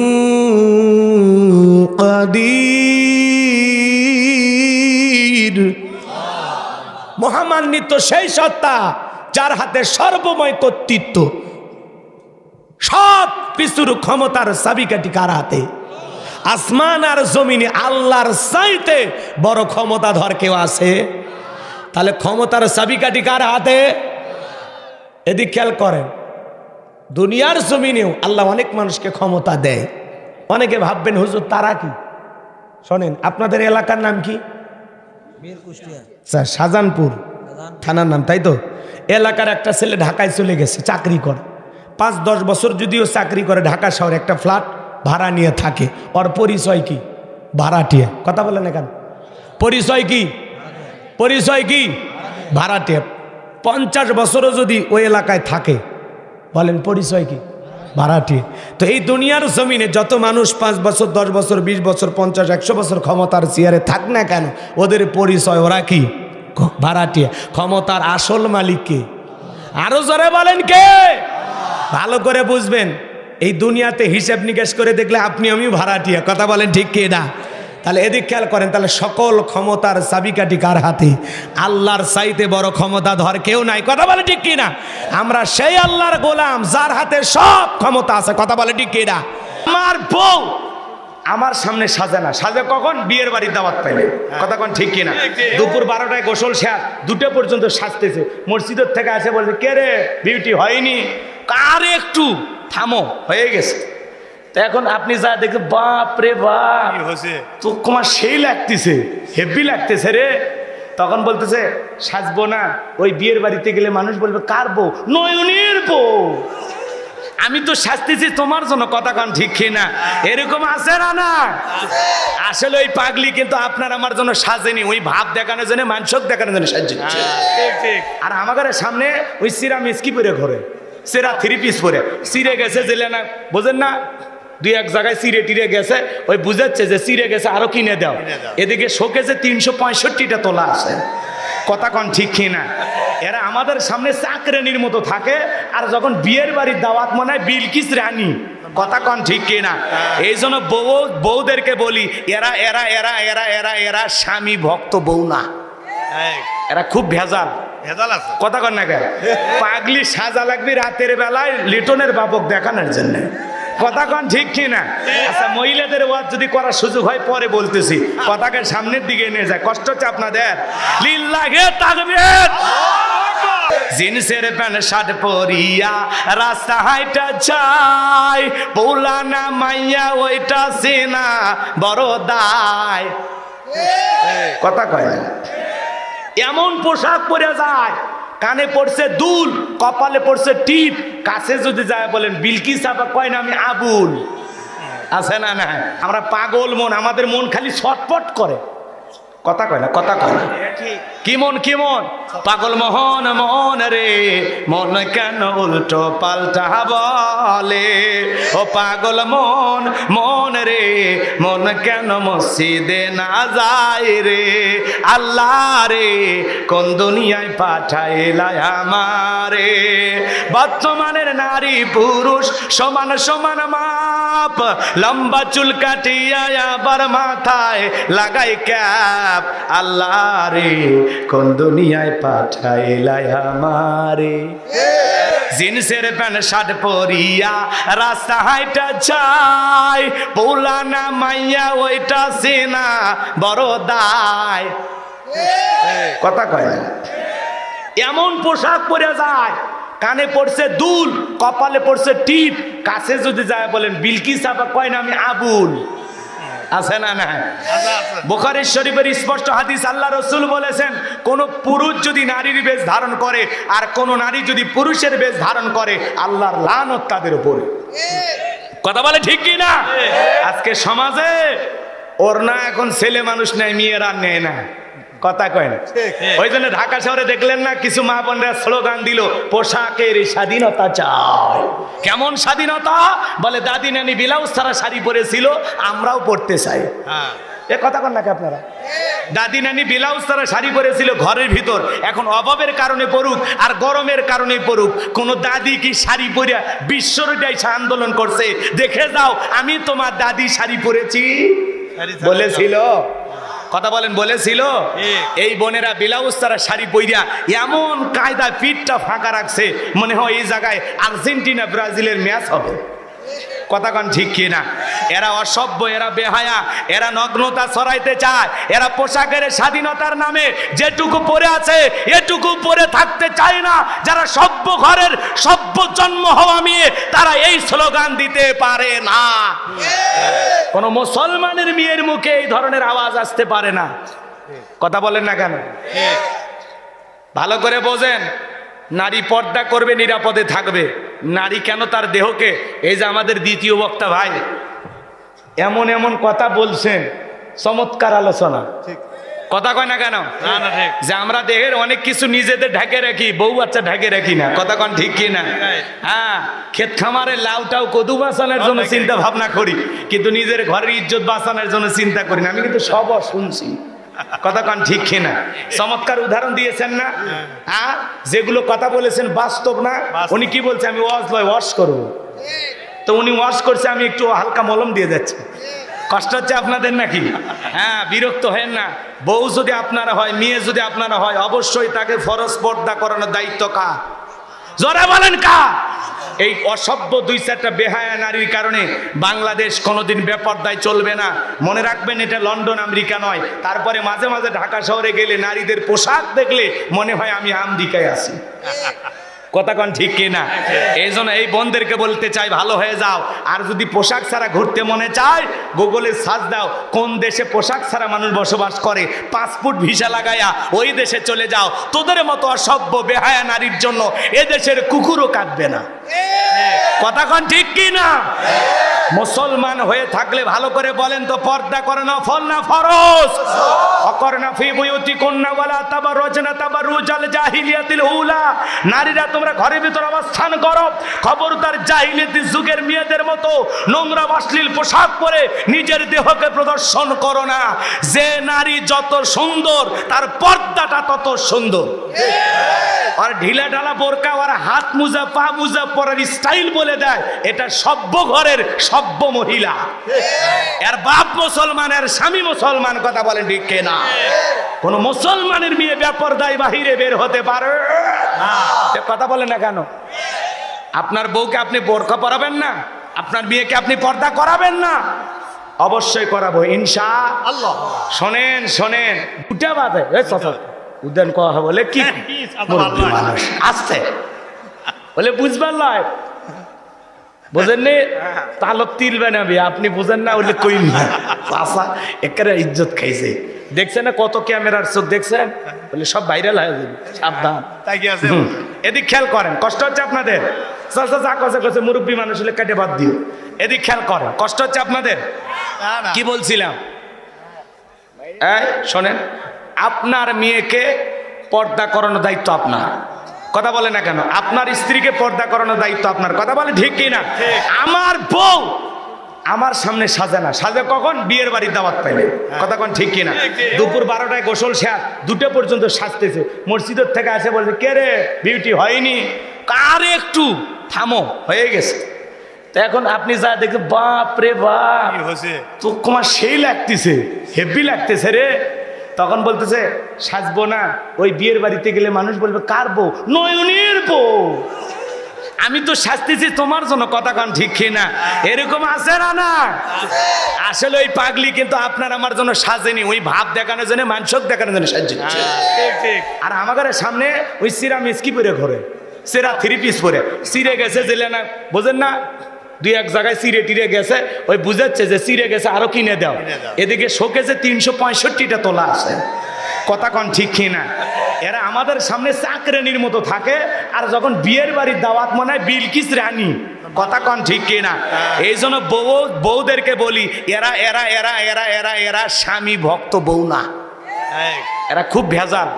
কাদির। মহামান্বিত সেই সত্তা যার হাতে সর্বময় কর্তৃত্ব, সব কিছুর ক্ষমতার চাবিকাঠি কার হাতে? আসমান আর জমিনে আল্লাহর চাইতে বড় ক্ষমতাধর কেউ আছে? তাহলে ক্ষমতার চাবিকাঠি কার হাতে? এদিক খেয়াল করেন, দুনিয়ার জমিনেও আল্লাহ অনেক মানুষকে ক্ষমতা দেয়। অনেকে ভাববেন হুজুর তারা কি? শোনেন, আপনাদের এলাকার নাম কি? স্যার শাহজাহানপুর থানার নাম, তাই তো? এলাকার একটা ছেলে ঢাকায় চলে গেছে চাকরি করে, 5-10 বছর যদিও চাকরি করে, ঢাকা শহরে একটা ফ্ল্যাট ভাড়া নিয়ে থাকে। ওর পরিচয় কি? ভাড়াটিয়া। কথা বলেন না কেন? পরিচয় কি? পরিচয় কি? ভাড়াটিয়া। 50 বছরও যদি ওই এলাকায় থাকে, বলেন পরিচয় কি? ভাড়াটিয়া। তো এই দুনিয়ার জমিনে যত মানুষ 5 বছর, 10 বছর, 20 বছর, 50, 100 বছর ক্ষমতার চেয়ারে থাক না কেন, ওদের পরিচয় ওরা কি? ভাড়াটিয়া। ক্ষমতার আসল মালিক কে? আরো জোরে বলেন কে? ভালো করে বুঝবেন, এই দুনিয়াতে হিসাব নিকাশ করে দেখলে আপনি আমিও ভাড়াটিয়া। কথা বলেন ঠিক কি না? তাহলে এদিক খেয়াল করেন, তাহলে সকল ক্ষমতার চাবিকাঠি কার হাতে? আল্লাহর চাইতে বড় ক্ষমতাধর কেউ নাই। কথা বলে ঠিক কি না? আমরা সেই আল্লাহর গোলাম যার হাতে সব ক্ষমতা আছে। কথা বলে ঠিক কি না? আমার বউ আমার সামনে সাজে না, সাজে কখন? বিয়ের বাড়ির দাওয়াত পাইলে। কথা কোন ঠিক কিনা? দুপুর 12টায় গোসল শেষ, 2টা পর্যন্ত সাজতেছে, মসজিদের থেকে আসে বলছে, কে রে বিউটি হয়নি? কার একটু থামো, হয়ে গেছে। তো এখন আপনি যা দেখে, বাপ রে বাপ, তো তোমার সেই লাগতেছে, হেভি লাগতেছে রে। তখন বলতেছে সাজবো না, ওই বিয়ের বাড়িতে গেলে মানুষ বলবে কার বউ? নয়নের বউ। আমি তো শাস্তিছি তোমার জন্য। কথা কান ঠিক না? এরকম আছে না? না আসলে ওই পাগলি কিন্তু আপনার আমার জন্য সাজেনি, ওই ভাব দেখানোর জন্য, মানসক দেখানোর জন্য সাজছে। আর আমাদের সামনে ওই সিরা মিসকি পরে ঘরে, সিরা 3 পিস পরে সিরে গেছে, জেলে না, বোঝেন না? 2-1 জায়গায় সিরে টিরে গেছে, ওই বুঝাচ্ছে যে সিরে গেছে, আরো কিনে দাও। এদিকে শোকেছে 365টা তোলা আছে। কথা কন ঠিক না? এরা আমাদের সামনে চাকরানির মতো থাকে, আর যখন বিয়ের বাড়ির দাওয়াত মনে হয় বিলকিস রানী। কথা কন ঠিক কিনা? এই জন্য বউদেরকে বলি, এরা এরা এরা এরা এরা এরা স্বামী ভক্ত বউ না, এরা খুব ভেজাল। কথা কন না কেন? পাগলি সাজা লাগবে রাতের বেলায় লিটনের বাবক দেখানোর জন্য। কথা কন ঠিক কিনা? আচ্ছা, মহিলাদের ওয়াজ যদি করার সুযোগ হয় পরে বলতেছি, কথাকে সামনের দিকে নিয়ে যায়। কষ্ট হচ্ছে আপনাদের? লিল্লাহে তাকবীর। জিন্সের প্যান্ট শার্ট পরিয়া রাস্তা হাইটা যায়, পৌলানা মাইয়া ওইটা সিনা বড় দায়। কথা কয় না? এমন পোশাক পরে যায়, কানে পড়ছে দুল, কপালে পড়ছে টিপ, কাছে যদি যায় বলেন বিলকিস আপা, কয় না আমি আবুল। আছে না? না, আমরা পাগল মন, আমাদের মন খালি ছটপট করে। কথা কয় না? কথা কয় না? কি মন? কি মন? পাগল মোহন মন রে, মন কেন উল্টো পাল্টা বলে? ও পাগল মন মন রে, মন কেন মসজিদে না যায় রে? আল্লাহ রে, কোন দুনিয়ায় পাঠাইলা আমারে? বর্তমানের নারী পুরুষ সমান সমান মাপ, লম্বা চুল কাটিয়া আবার মাথায় লাগাই ক্যাপ। আল্লাহ রে, কোন দুনিয়ায় পাঠাইলাই আমারে? জিন্সের প্যান্ট শার্ট পরিয়া রাস্তা হাইটা যায়, পৌলানা মাইয়া ওইটা সিনা বড় দায়। কথা কয় না? এমন পোশাক পরে যায়, কানে পড়ছে দুল, কপালে পড়ছে টিপ, কাছে যদি যায় বলেন বিলকিস আপা, কয় না আমি আবুল। আছে না? না, বুখারী শরীফের স্পষ্ট হাদিস, আল্লাহ রাসূল বলেছেন, কোন পুরুষ যদি নারীর বেশ ধারণ করে আর কোন নারী যদি পুরুষের বেশ ধারণ করে, আল্লাহর লানত তাদের উপরে। কথা বলে ঠিক কি না? আজকে সমাজে ওড়না এখন ছেলে মানুষ নেয়, মেয়েরা নেয় না। কথা কয় না? ওই জন্য ঢাকা শহরে দেখলেন না, কিছু মা বোনরা স্লোগান দিল, পোশাকের স্বাধীনতা চাই। কেমন স্বাধীনতা? বলে দাদি নানি ব্লাউজ ছাড়া শাড়ি পরেছিল, আমরাও পরতে চাই। এ কথা কন নাকি আপনারা? দাদি নানি ব্লাউজ ছাড়া শাড়ি পরেছিল ঘরের ভিতর, এখন অভাবের কারণে পড়ুক আর গরমের কারণে পড়ুক, কোন দাদি কি শাড়ি পরিয়া বিশ্বরটাই আন্দোলন করছে? দেখে যাও, আমি তোমার দাদি শাড়ি পরেছি বলেছিল। কথা বলেন, বলেছিল? এই বোনেরা ব্লাউজ তারা শাড়ি পইরা এমন কায়দায় পিঠটা ফাঁকা রাখছে, মনে হয় এই জায়গায় আর্জেন্টিনা ব্রাজিলের ম্যাচ হবে। কথা কন ঠিক কি না? এরা অসভ্য, এরা বেহায়া, এরা নগ্নতা ছড়াইতে চায়, এরা পোশাকের স্বাধীনতার নামে যেটুকু পরে আছে এটুকু পরে থাকতে চায় না। যারা সভ্য ঘরের সভ্য জন্ম হওয়া মেয়ে তারা এই স্লোগান দিতে পারে না। কোন মুসলমানের মেয়ের মুখে এই ধরনের আওয়াজ আসতে পারে না। কথা বলেন না কেন? ভালো করে বোঝেন, নারী পর্দা করবে, নিরাপদে থাকবে। নারী কেন তার দেহকে, এই যে আমাদের দ্বিতীয় বক্তা ভাই এমন এমন কথা বলছেন, চমৎকার আলোচনা, কথা কয় না কেন? যে আমরা দেহের অনেক কিছু নিজেদের ঢেকে রাখি, বউ বাচ্চা ঢেকে রাখি না। কথা কন ঠিক কি না? হ্যাঁ, ক্ষেত খামারে লাউটাও কদু বাঁচানোর জন্য চিন্তা ভাবনা করি, কিন্তু নিজের ঘরের ইজ্জত বাঁচানোর জন্য চিন্তা করি না। আমি কিন্তু সব শুনছি, কথা কন ঠিক কি না? চমৎকার উদাহরণ দিয়েছেন না? হ্যাঁ, যেগুলো কথা বলেছেন বাস্তব না? উনি কি বলছে, আমি ওয়াশ করবো, তো উনি ওয়াশ করছে, আমি একটু হালকা মলম দিয়ে যাচ্ছি। কষ্ট হচ্ছে আপনাদের নাকি? হ্যাঁ, বিরক্ত হেন না। বউ যদি আপনারা হয়, মেয়ে যদি আপনারা হয়, অবশ্যই তাকে ফরজ পর্দা করানোর দায়িত্ব কার? জোরে বলেন কার? এই অসভ্য দুই চারটা বেহায়া নারীর কারণে বাংলাদেশ কোনোদিন বেপরদায় চলবে না। মনে রাখবেন, এটা লন্ডন আমেরিকা নয়। তারপরে মাঝে মাঝে ঢাকা শহরে গেলে নারীদের পোশাক দেখলে মনে হয় আমি আমেরিকায় আছি। কথা কন ঠিক কি না? এই জন্য এই বোনদেরকে বলতে চাই, ভালো হয়ে যাও। আর যদি পোশাক ছাড়া ঘুরতে মনে চায়, গুগলে সার্চ দাও কোন দেশে পোশাক ছাড়া মানুষ বসবাস করে, পাসপোর্ট ভিসা লাগাইয়া ওই দেশে চলে যাও। তোদের মতো অসভ্য বেহায়া নারীর জন্য এ দেশের কুকুরও কাঁদবে না। কথা কন ঠিক কি না? মুসলমান হয়ে থাকলে ভালো করে বলেন তো, পর্দা করে নফল না ফরজ? অকরনা ফি বুয়ুতিকুন্না ওয়ালা তাবাররুজনা তাবাররুজাল জাহিলিয়াতিল উলা। নারীরা তোমরা ঘরের ভিতর অবস্থান করো, খবরদার জাহিলিয়াতি যুগের মেয়েদের মতো নোংরা অশ্লীল পোশাক পরে নিজের দেহকে প্রদর্শন করো না। যে নারী যত সুন্দর তার পর্দাটা তত সুন্দর। আর ঢিলা ঢালা বোরকা আর হাত মুজা পা মুজা পরার স্টাইল বলে দেয় এটা সভ্য ঘরের সভ্য মহিলা। এর বাপ মুসলমান, এর স্বামী মুসলমান। কথা বলেন ঠিক না? কোন মুসলমানের মেয়ে বেপরদায় বাহিরে বের হতে পারে না। কথা বলেন না কেন? আপনার বউকে আপনি বোরকা পরাবেন না? আপনার মেয়েকে আপনি পর্দা করাবেন না? অবশ্যই করাবো ইনশাআল্লাহ। শোনেন শোনেন, দুটা বাজে উদ্যান কথা বলে কি মানুষ আসছে বলে বুঝবার নয়, বোঝেন নি? তালক তিলবে না আপনি বুঝেন না বলে কইল না। চাষা একেবারে ইজ্জত খাইছে। দেখছেন না কত ক্যামেরার চোখ, দেখছেন? বলে সব ভাইরাল হয়ে যাবে, সাবধান। এদিক খেয়াল করেন, কষ্ট হচ্ছে আপনাদের? যা কথা মুরব্বী মানুষ হলে কেটে বাদ দিও। এদিক খেয়াল করেন, কষ্ট হচ্ছে আপনাদের? কি বলছিলাম? শোনেন, আপনার মেয়েকে পর্দা করানোর দায়িত্ব আপনার। কথা বলে না কেন? আপনার স্ত্রীকে পর্দা করানোর দায়িত্ব আপনার। কথা বলে ঠিক কি না? আমার বউ আমার সামনে সাজে না, সাজে কখন? বিয়ের বাড়ির দাওয়াত পাইলে। কথা কোন ঠিক কিনা? দুপুর 12টায় গোসল শেষ, 2টা পর্যন্ত সাজতেছে। মসজিদের থেকে আসে বলছে, কে রে বিউটি হয়নি? কার একটু থামো, হয়ে গেছে। তো এখন আপনি যা দেখে, বাপ রে বাপ, তো তোমার সেই লাগতেছে, হেভি লাগতেছে রে। তখন বলতেছে সাজবো না, ওই বিয়ের বাড়িতে গেলে মানুষ বলবে কার বউ? নয়নের বউ। আমি তো সাজতেছি তোমার জন্য। কথা কান ঠিক না? এরকম আছে না? না আসলে ওই পাগলি কিন্তু আপনার আমার জন্য সাজেনি, ওই ভাব দেখানোর জন্য, মানসক দেখানোর জন্য সাজছে। আর আমাদের সামনে ওই সিরা মিসকি পরে ঘরে, সিরা 3 পিস পরে সিরে গেছে, জেলে না, বোঝেন না? 2-1 জায়গায় সিরে টিরে গেছে, ওই বুঝাচ্ছে যে সিরে গেছে, আরো কিনে দাও। এদিকে শোকেছে 365টা তোলা আছে। কথা কন ঠিক না? এরা আমাদের সামনে চাকরানির মতো থাকে, আর যখন বিয়ের বাড়ির দাওয়াত মনে হয় বিলকিস রানী। কথা কন ঠিক না? এই জন্য বউদেরকে বলি, এরা এরা এরা এরা এরা এরা স্বামী ভক্ত বউ না, এরা খুব ভেজাল।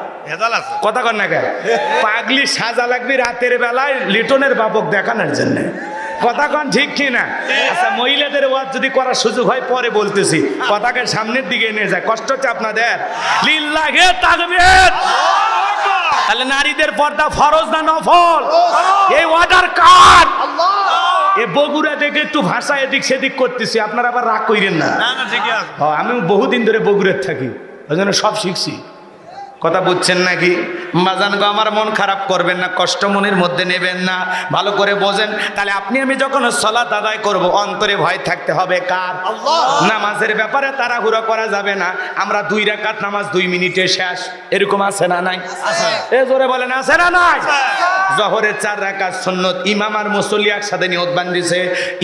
কথা কন না কেন? পাগলি সাজা লাগবে রাতের বেলায় লিটনের বাবক দেখানোর জন্য। কথা কন ঠিক কি না? আচ্ছা, মহিলাদের ওয়াজ যদি করার সুযোগ হয় পরে বলতেছি, কথাকে সামনের দিকে নিয়ে যায়। কষ্ট হচ্ছে আপনাদের? লিল্লাহে তাকবীর। তাহলে নারীদের পর্দা ফরজ না নফল? এই অর্ডার কার? এ বগুড়া থেকে একটু ভাষা এদিক সেদিক করতেছি, আপনারা আবার রাগ কইরেন না। আমি বহুদিন ধরে বগুড়ার থাকি, ওই জন্য সব শিখছি। কথা বুঝছেন নাকি? বাজান গো, আমার মন খারাপ করবেন না, কষ্ট মনের মধ্যে নেবেন না, ভালো করে বোঝেন। তাহলে আপনি আমি যখন সালাত আদায় করব, অন্তরে ভয় থাকতে হবে কার? আল্লাহ। নামাজের ব্যাপারে তাড়াহুড়ো করা যাবে না। আমরা 2 রাকাত নামাজ 2 মিনিটে শেষ, এরকম আছে না নাই? এ জোরে বলেন, আছে না নাই? জোহরের 4 রাকাত সুন্নত, ইমাম আর মুসল্লি একসাথে নিয়ত বান্ধিছে।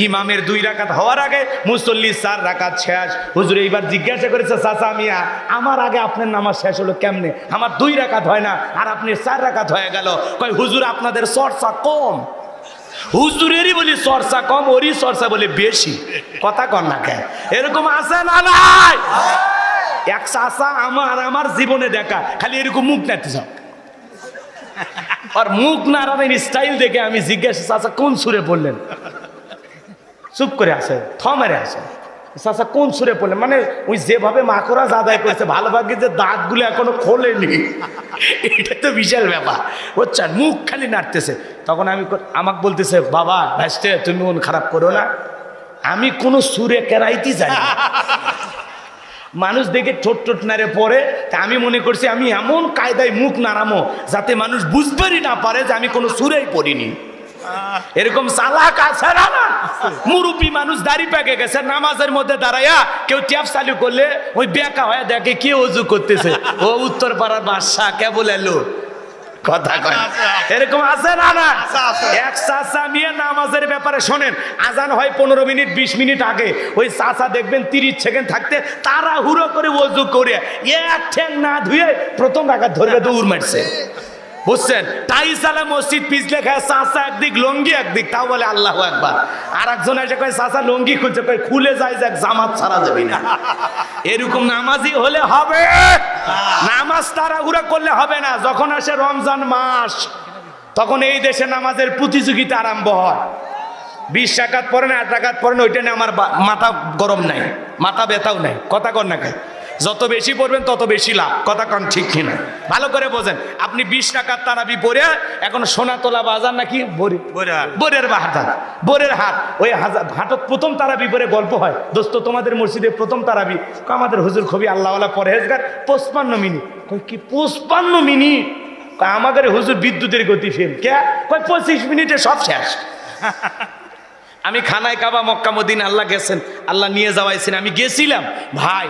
ইমামের 2 রাকাত হওয়ার আগে মুসল্লি 4 রাকাত শেষ। হুজুর এইবার জিজ্ঞাসা করেছে, চাচা মিয়া আমার আগে আপনার নামাজ শেষ হলো কেমনে? আমার 2 রাকাত হয় না আর আপনি 4 রাকাত হয়ে গেল। কয় হুজুর আপনাদের চর্চা কম। হুজুরেরই বলি চর্চা কম, ওরই চর্চা বলে বেশি। কথা কন না কেন? এরকম আছে না নাই? এক চাচা আমার জীবনে দেখা, খালি এরকম মুখ নাড়তে যাও, আর মুখ নাড়ানোর স্টাইল দেখে আমি জিজ্ঞাসা, চাচা কোন সুরে পড়লেন? চুপ করে আছে, থমেরে আছে। চাচা কোন সুরে পড়লেন? মানে ওই যেভাবে মাকড়া আদায় করেছে, ভালো ভাগ্যে যে দাঁতগুলো এখনো খোলেনি, এটা তো বিশাল ব্যাপার। বুঝছেন, মুখ খালি নাড়তেছে। তখন আমাকে বলতেছে, বাবা ভাইস্তে তুমি মন খারাপ করো না, আমি কোনো সুরে কেরাইতে যাই না। মানুষ দেখে ঠোঁট ঠোঁট নাড়ে পড়ে, তা আমি মনে করছি আমি এমন কায়দায় মুখ নাড়ামো যাতে মানুষ বুঝতেই না পারে যে আমি কোনো সুরেই পড়িনি। এরকম চালাক আছে না? মুরুব্বি মানুষ দাড়ি পেকে গেছে, নামাজের মধ্যে দাঁড়াইয়া কেউ ট্যাপ চালু করলে ওই বেকা হয়ে দেখে কে ওযু করতেছে, ও উত্তর পাড়ার বাদশা কেবল এলো। কথা কয়, এরকম আছে না? না। এক চাচা মিয়া নামাজের ব্যাপারে শোনেন, আজান হয় 15 মিনিট 20 মিনিট আগে, ওই চাচা দেখবেন 30 সেকেন্ড থাকতে তাড়াহুড়ো করে ওযু করে এক ঠ্যাং না ধুয়ে প্রথম রাকাত ধরবে, দৌড় মারছে। বুঝছেন, তাই সালা মসজিদ পিছলে খায়, চাচা একদিক লঙ্গি একদিক, তাও বলে আল্লাহু আকবার। আর একজন এসে কয় চাচা লঙ্গি খুলছে, কয় খুলে যায় যাক, জামাত ছাড়া যাবে না। এরকম নামাজি হলে হবে? নামাজ তাড়াহুড়া করলে হবে না। যখন আসে রমজান মাস, তখন এই দেশে নামাজের প্রতিযোগিতা আরম্ভ হয়। 20 রাকাত পড়েন, 8 রাকাত পড়েন, ওইটা নিয়ে আমার মাথা গরম নাই, মাথা ব্যথাও নাই। কথা কন না কেন? যত বেশি পড়বেন তত বেশি লাভ। কথা কন ঠিক কিনা? ভালো করে বোঝেন। আপনি 20 রাকাত তারাবি পড়ে এখন সোনা তোলা বাজার নাকি বোরের হাট, ওই হাটত প্রথম তারাবি পড়ে গল্প হয়, দোস্ত তোমাদের মসজিদে প্রথম তারাবি? আমাদের হুজুর খুবই আল্লাহওয়ালা পরহেজগার, 55 মিনিট। কই কি 55 মিনিট? আমাদের হুজুর বিদ্যুতের গতি ফেল। কে? কই 25 মিনিটে সব শেষ। আমি খানায় কাবা মক্কা মদিনা, আল্লাহ গেছেন, আল্লাহ নিয়ে যাওয়াইছেন, আমি গেছিলাম ভাই।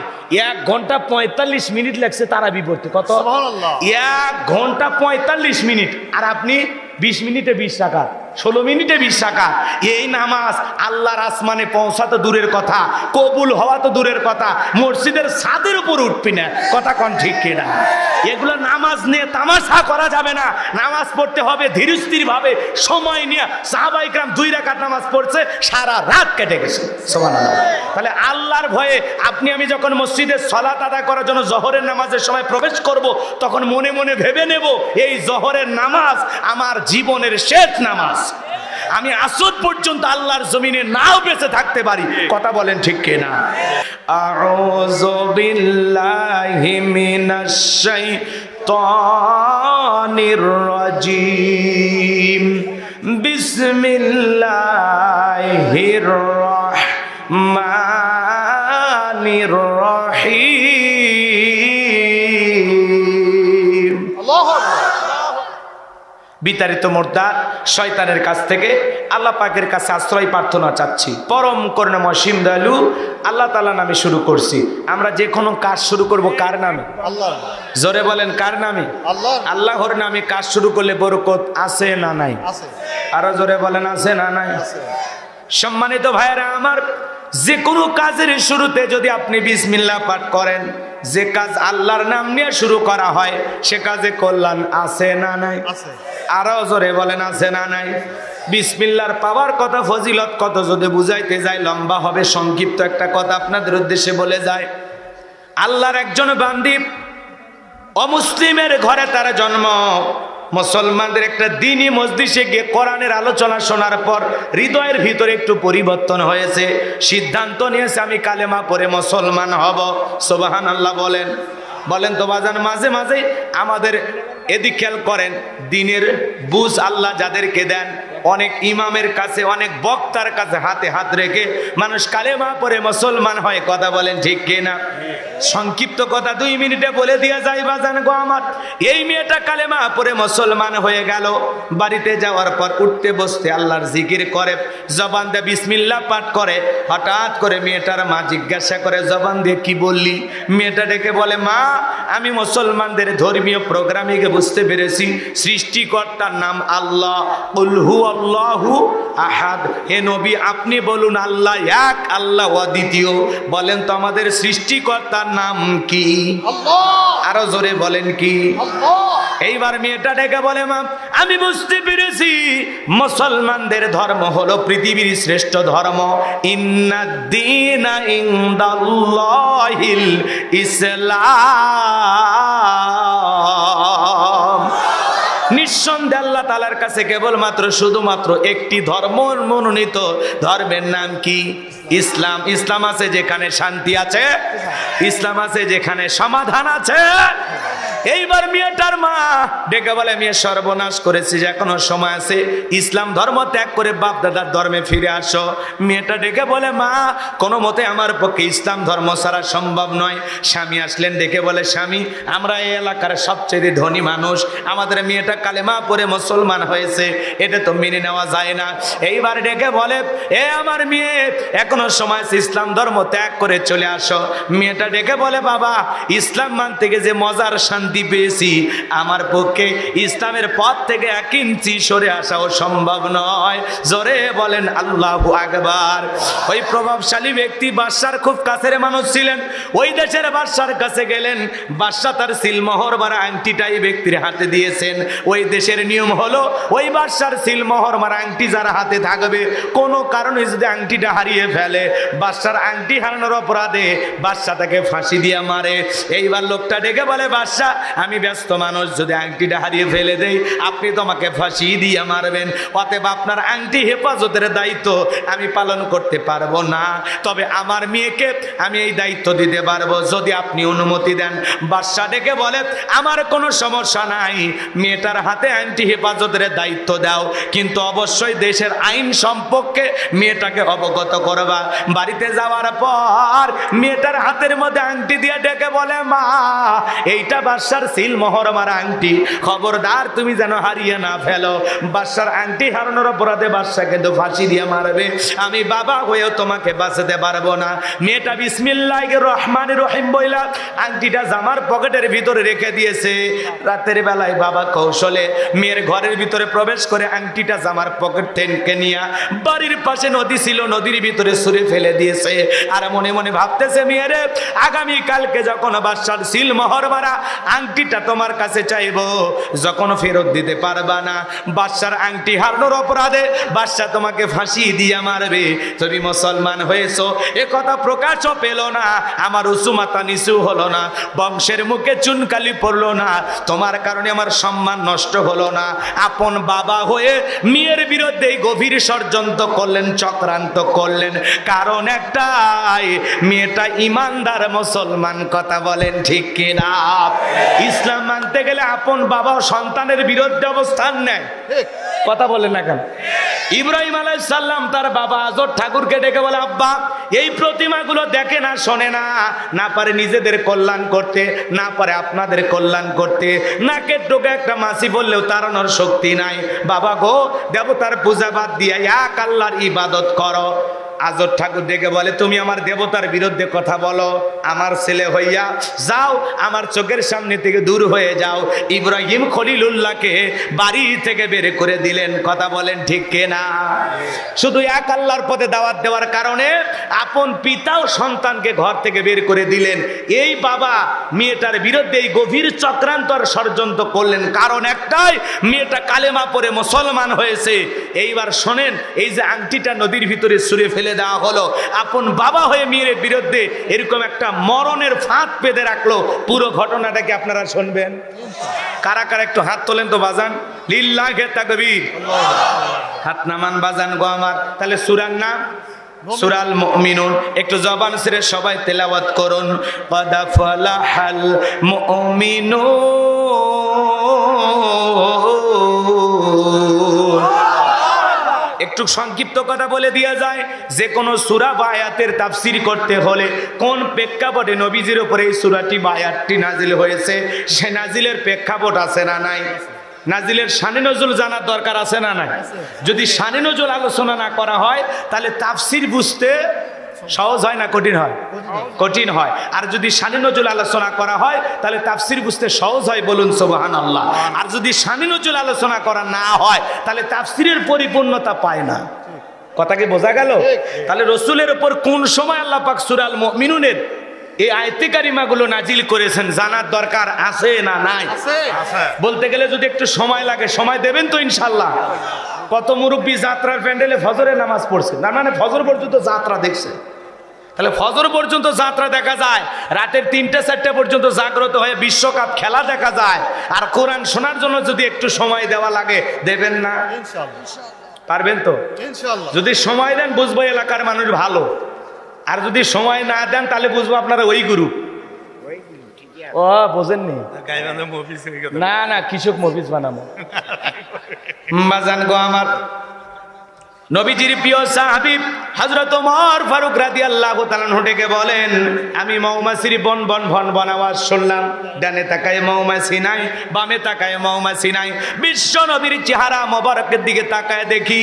1 ঘন্টা 45 মিনিট লাগছে তারাবি পড়তে। কত? 1 ঘন্টা 45 মিনিট। আর আপনি 20 মিনিটে 20 রাকাত, 16 মিনিটে 20 রাকাত। এই নামাজ আল্লাহর আসমানে পৌঁছা তো দূরের কথা, কবুল হওয়া তো দূরের কথা, মসজিদের ছাদের উপর উঠবি না। কথা কন ঠিক কিনা? এগুলো নামাজ নিয়ে তামাশা করা যাবে না। নামাজ পড়তে হবে ধীরস্থির ভাবে, সময় নিয়ে। সাহাবায়ে কেরাম 2 রাকাত নামাজ পড়ছে, সারা রাত কেটে গেছে। সুবহানাল্লাহ। তাহলে আল্লাহর ভয়ে আপনি আমি যখন মসজিদে সালাত আদায় করার জন্য জোহরের নামাজের সময় প্রবেশ করব, তখন মনে মনে ভেবে নেব এই জোহরের নামাজ আমার জীবনের শেষ নামাজ। আমি আসর পর্যন্ত আল্লাহর জমিনে নাও বেঁচে থাকতে পারি। কথা বলেন ঠিক কিনা? আউযু বিল্লাহি মিনাশ শাইতানির রাজিম। বিসমিল্লাহির রাহমানির রহিম। আল্লাহু আকবার। বিতাড়িত মোর্দার শয়তানের কাছ থেকে আল্লাহ পাকের কাছে আশ্রয় প্রার্থনা চাচ্ছি। পরম করুণাময় অসীম দয়ালু আল্লাহ তাআলা নামে শুরু করছি। আমরা যে কোনো কাজ শুরু করব কার নামে? আল্লাহ। জোরে বলেন কার নামে? আল্লাহ। আল্লাহর নামে কাজ শুরু করলে বরকত আছে না নাই? আছে। আরো জোরে বলেন আছে না নাই? আছে। সম্মানিত ভাইয়েরা আমার, যে কোনো কাজের শুরুতে যদি আপনি বিসমিল্লাহ পাঠ করেন, যে কাজ আল্লাহর নাম নিয়ে শুরু করা হয়, সে কাজে কল্যাণ আছে না নাই? আছে। আরো জোরে বলেন আছে না নাই? বিসমিল্লাহর পাওয়ার কথা, ফজিলত কত যদি বুঝাইতে যাই লম্বা হবে, সংক্ষিপ্ত একটা কথা আপনাদের উদ্দেশ্যে বলে যায়। আল্লাহর একজন বান্দি, অমুসলিমের ঘরে তার জন্ম। মুসলমানদের একটা দ্বীনি মজলিসে গিয়ে কোরআনের আলোচনা শোনার পর হৃদয়ের ভিতরে একটু পরিবর্তন হয়েছে, সিদ্ধান্ত নিয়েছে আমি কালেমা পড়ে মুসলমান হব। সুবহানাল্লাহ বলেন। বলেন তো বাজান, মাঝে মাঝে আমাদের এদিক খেয়াল করেন, দিনের বুঝ আল্লাহ যাদেরকে দেন অনেক ইমামের কাছে, অনেক বক্তার কাছে হাতে হাত রেখে মানুষ কালেমা পড়ে মুসলমান হয়। কথা বলেন ঠিক কিনা? সংক্ষিপ্ত কথা 2 মিনিটে বলে দিয়ে যাই বাজান গো আমার। এই মেয়েটা কালেমা পড়ে মুসলমান হয়ে গেল। বাড়িতে যাওয়ার পর উঠতে বসতে আল্লাহর জিকির করে, জবান দিয়ে বিসমিল্লাহ পাঠ করে। হঠাৎ করে মেয়েটার মা জিজ্ঞাসা করে, জবান দিয়ে কি বললি? মেয়েটা ডেকে বলে, মা আমি মুসলমানদের ধর্মীয় প্রোগ্রামে গিয়ে বুঝতে পেরেছি সৃষ্টিকর্তার নাম আল্লাহ। কুল হুয়াল্লাহু আহাদ। হে নবী আপনি বলুন আল্লাহ এক, আল্লাহ অদ্বিতীয়। বলেন তো আমাদের সৃষ্টিকর্তার নাম কি? আল্লাহ। আরো জোরে বলেন কি? আল্লাহ। এইবার মেয়েটা ডেকে বলে, মা আমি বুঝতে পেরেছি মুসলমানদের ধর্ম হলো পৃথিবীর শ্রেষ্ঠ ধর্ম। ইন্নাদ-দীনা ইনদাল্লাহিল ইসলাম। নিঃসন্দেহে আল্লাহ তাআলার কাছে কেবলমাত্র শুধুমাত্র একটি ধর্ম মনোনীত, ধর্মের নাম কি? ইসলাম। ইসলাম আছে যেখানে শান্তি আছে, ইসলাম আছে যেখানে সমাধান আছে। এইবার মেয়েটার মা ডেকে বলে, মেয়ে সর্বনাশ করেছে, যে এখনো সময় আছে, ইসলাম ধর্ম ত্যাগ করে বাপ দাদার ধর্মে ফিরে আসো। মেয়েটা ডেকে বলে, মা কোনো মতে আমার পক্ষে ইসলাম ধর্ম ছাড়া সম্ভব নয়। স্বামী আসলেন, ডেকে বলে, স্বামী আমরা এই এলাকার সবচেয়ে ধনী মানুষ, আমাদের মেয়েটা কালেমা পড়ে মুসলমান হয়েছে, এটা তো মেনে নেওয়া যায় না। এইবার ডেকে বলে, এ আমার মেয়ে এখনো সময় আছে, ইসলাম ধর্ম ত্যাগ করে চলে আসো। মেয়েটা ডেকে বলে, বাবা ইসলাম মানতে গিয়ে যে মজার শান্তি পেয়েছি, আমার পক্ষে ইসলামের পথ থেকে 1 ইঞ্চি সরে আসাও সম্ভব নয়। জোরে বলেন আল্লাহু আকবার। ওই প্রভাবশালী ব্যক্তি বাদশার খুব কাছের মানুষ ছিলেন। ওই দেশের বাদশার কাছে গেলেন, বাদশা তার সিলমোহর মারা আংটিটাই ব্যক্তির হাতে দিয়েছেন। ওই দেশের নিয়ম হলো ওই বাদশার সিলমোহর মারা আংটি যার হাতে থাকবে, কোনো কারণে যদি আংটিটা হারিয়ে ফেলে, বাদশার আংটি হারানোর অপরাধে বাদশা তাকে ফাঁসি দিয়ে মারে। এইবার লোকটা ডেকে বলে, বাদশা আমি ব্যস্ত মানুষ, যদি আংটিটা হারিয়ে ফেলে দেই আপনি তো আমাকে ফাঁসি দিয়ে মারবেন, অতএব আপনার আংটি হেফাজতের দায়িত্ব আমি পালন করতে পারবো না, তবে আমার মেয়েকে আমি এই দায়িত্ব দিতে পারবো যদি আপনি অনুমতি দেন। বাদশা ডেকে বলে, আমার কোনো সমস্যা নাই, মেয়েটার হাতে আংটি হেফাজতের দায়িত্ব দাও, কিন্তু অবশ্যই দেশের আইন সম্পর্কে মেয়েটাকে অবগত করবা। বাড়িতে যাওয়ার পর মেয়েটার হাতের মধ্যে আংটি দিয়ে ডেকে বলে, মা এইটা বাদশার সিলমোহর মারা আংটি, খবরদার তুমি যেন হারিয়ে না ফেলো। বাদশার আংটি হারানোর অপরাধে বাদশা কিন্তু ফাঁসি দিয়ে মারবে, আমি বাবা হয়েও তোমাকে বাঁচাতে পারবো না। মেয়েটা বিসমিল্লাহির রহমানির রহিম বইলা আংটিটা জামার পকেটের ভিতরে রেখে দিয়েছে। রাতের বেলায় বাবা কৌশলে মেয়ের ঘরের ভিতরে প্রবেশ করে আংটিটা জামার পকেট থেকে নিয়ে বাড়ির পাশে নদী ছিল, নদীর ভিতরে ছুঁড়ে ফেলে দিয়েছে। আর মনে মনে ভাবতেছে, মেয়েরে আগামী কালকে যখন বাদশার সিলমোহর মারা আংটিটা তোমার কাছে চাইবো, যখন ফেরত দিতে পারবা না, বাদশার আংটি হারানোর অপরাধে বাদশা তোমাকে ফাঁসি দিয়ে মারবে। তুমি মুসলমান হয়েছো এ কথা প্রকাশও পেল না, আমার উঁচু মাথা নিচু হলো না, বংশের মুখে চুনকালি পড়লো না, তোমার কারণে আমার সম্মান নষ্ট হলো না। আপন বাবা হয়ে মেয়ের বিরুদ্ধে গভীর ষড়যন্ত্র করলেন, চক্রান্ত করলেন, কারণ একটাই, মেয়েটা ইমানদার মুসলমান। কথা বলেন ঠিক কিনা? ইসলাম মানতে গেলে আপন বাবা সন্তানের বিরুদ্ধে অবস্থান নেয়। কথা বলেন না কেন? ইব্রাহিম আলাইহিস সালাম তার বাবা আজর ঠাকুরকে ডেকে বলে, আব্বা এই প্রতিমাগুলো দেখে না, শোনে না, না পারে নিজেদের কল্যাণ করতে, না পারে আপনাদের কল্যাণ করতে, নাকের ডোকে একটা মাছি বললেও তাড়ানোর শক্তি নাই। বাবা গো, দেবতার পূজা বাদ দিয়ে এক আল্লাহর ইবাদত করো। আজর ঠাকুর ডেকে বলে, তুমি আমার দেবতার বিরুদ্ধে কথা বলো, আমার ছেলে হইয়া যাও, আমার চোখের সামনে থেকে দূর হয়ে যাও। ইব্রাহিম খলিলুল্লাহকে বাড়ি থেকে বের করে দিলেন। কথা বলেন ঠিক কিনা? শুধু এক আল্লাহর পথে দাওয়াত দেওয়ার কারণে আপন পিতাও সন্তানকে ঘর থেকে বের করে দিলেন। এই বাবা মেয়েটার বিরুদ্ধে এই গভীর চক্রান্ত আর ষড়যন্ত্র করলেন, কারণ একটাই, মেয়েটা কালেমা পড়ে মুসলমান হয়েছে। এইবার শোনেন, এই যে আংটিটা নদীর ভিতরে ছুঁড়ে ফেলে দেওয়া হলো, আপন বাবা হয়ে মেয়ের বিরুদ্ধে এরকম একটা মরণের ফাঁদ পেতে রাখলো। পুরো ঘটনাটাকে আপনারা শুনবেন। কারা কারা একটু হাত তোলেন তো বাজান, লিল্লাহি তাকবীর। হাত নামান বাজান গো আমার। তাহলে সূরার নাম সূরাল মুমিনুন। একটু জবান ছেড়ে সবাই তেলাওয়াত করুন, ক্বাদ ফালাহাল মুমিনুন। একটু সংক্ষিপ্ত কথা বলে দেওয়া যায়, যে কোনো সূরা বা আয়াতের তাফসীর করতে হলে কোন প্রেক্ষাপটে নবীজির উপরে এই সূরাটি বা আয়াতটি নাজিল হয়েছে, সে নাজিলের প্রেক্ষাপট আছে না নাই? নাজিলের শানে নজুল জানার দরকার আছে না নাই? যদি শানে নজুল আলোচনা না করা হয় তাহলে তাফসীর বুঝতে সহজ হয় না কঠিন হয়? কঠিন হয়। আর যদি শানে নজুল আলোচনা করা হয় তাহলে তাফসীর বুঝতে সহজ হয়, বলুন সুবহানাল্লাহ। আর যদি শানে নজুল আলোচনা করা না হয় তাহলে তাফসীরের পরিপূর্ণতা পায় না। কথা কি বোঝা গেল? তাহলে রসুলের উপর কোন সময় আল্লাহ পাক সূরাল মুমিনুনের এই আয়াতে কারিমাগুলো নাজিল করেছেন জানার দরকার আছে না নাই? বলতে গেলে যদি একটু সময় লাগে, সময় দেবেন তো ইনশাল্লাহ? কত মুরব্বী যাত্রার প্যান্ডেলে ফজরের নামাজ পড়ছে, না মানে ফজর পর্যন্ত যাত্রা দেখছে। তাহলে ফজর পর্যন্ত যাত্রা দেখা যায়, রাতের 3টা-4টা পর্যন্ত জাগ্রত হয়ে বিশ্বকাপ খেলা দেখা যায়। আর কোরআন শোনার জন্য যদি একটু সময় দেওয়া লাগে, দেবেন না? পারবেন তো? যদি সময় দেন বুঝবো এলাকার মানুষ ভালো, আর যদি সময় না দেন তাহলে বুঝবো আপনারা ওই গুরু। ও বোঝেননি? না না, কৃষক মফিজ বানাবো। বাজান গো আমার, নবীজির প্রিয় সাহাবী হযরত ওমর ফারুক রাদিয়াল্লাহু তাআলা ডেকে বলেন, আমি মৌমাছির বন বন ভন বন আওয়াজ শুনলাম। ডানে তাকায় মৌমাছি নাই, বামে তাকায় মৌমাছি নাই। বিশ্ব নবীর চেহারা মোবারকের দিকে তাকায় দেখি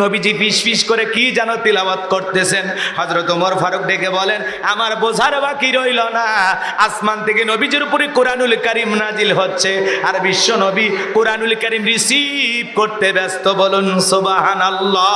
নবীজি ফিস ফিস করে কি যেন তিলাওয়াত করতেছেন। হযরত ওমর ফারুক ডেকে বলেন, আমার বোঝার বাকি রইল না, আসমান থেকে নবীজির উপরে কোরআনুল কারীম নাজিল হচ্ছে আর বিশ্ব নবী কোরআনুল কারীম রিসিভ করতে ব্যস্ত, বলুন সুবহানাল্লাহ।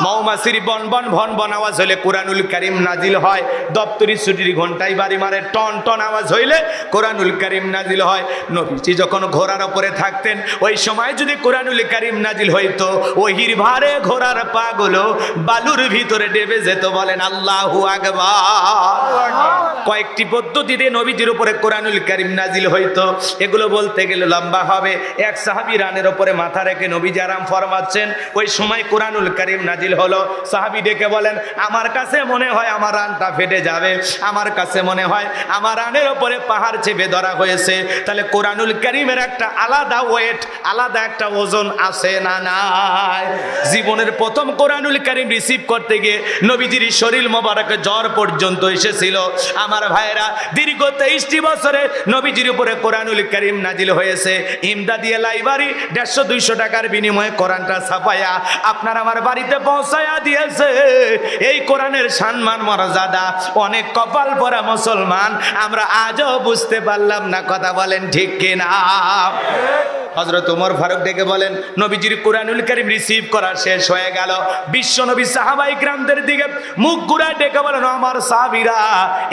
মৌমাছির বন বন ভন বন আওয়াজ হলে কোরআনুল কারীম নাজিল হয়। দপ্তরি ছুটির ঘন্টায় বাড়ি মারে টন টন আওয়াজ হইলে কোরআনুল কারীম নাজিল হয়। নবীজি যখন ঘোড়ার উপরে থাকতেন ওই সময় যদি কোরআনুল কারীম নাজিল হইতো, ওহির ভারে ঘোড়ার পাগুলো বালুর ভিতরে ডেবে যেত, বলেন আল্লাহু আকবার। কয়েকটি পদ্ধতিতে নবীজির উপরে কোরআনুল কারীম নাজিল হইতো, এগুলো বলতে গেলে লম্বা হবে। এক সাহাবী রানের উপরে মাথা রেখে নবীজি আরাম ফরমাচ্ছেন, ওই সময় কোরআনুল কারীম নাজিল হলো। সাহাবী ডেকে বলেন, আমার কাছে মনে হয় আমার রানটা ফেটে যাবে, আমার কাছে মনে হয় আমার রানের উপরে পাহাড় চেপে ধরা হয়েছে। তাহলে কোরআনুল কারীমের একটা আলাদা ওয়েট, আলাদা একটা ওজন আছে না নাই? জীবনের প্রথম কোরআনুল কারীম রিসিভ করতে গিয়ে নবীজির শরীর মোবারকে জ্বর পর্যন্ত এসেছিল। আমার ভাইরা, দীর্ঘ 23টি বছরে নবীজির উপরে কোরআনুল কারীম নাজিল হয়েছে। ইমদাদিয়া লাইব্রেরি 150-200 টাকার বিনিময়ে কোরআনটা ছাপায়া আপনার আমার বাড়িতে পৌঁছায়া দিয়েছে। এই কোরআনের সম্মান মর্যাদা অনেক কপাল পরা মুসলমান আমরা আজও বুঝতে পারলাম না। কথা বলেন ঠিক কিনা? হযরত ওমর ফারুক ডেকে বলেন, নবীজির কোরআনুল কারীম রিসিভ করা শেষ হয়ে গেল। বিশ্ব নবী সাহাবায়ে কিরামদের দিকে মুখ ঘুরায় ডেকে বলেন, আমার সাহাবীরা,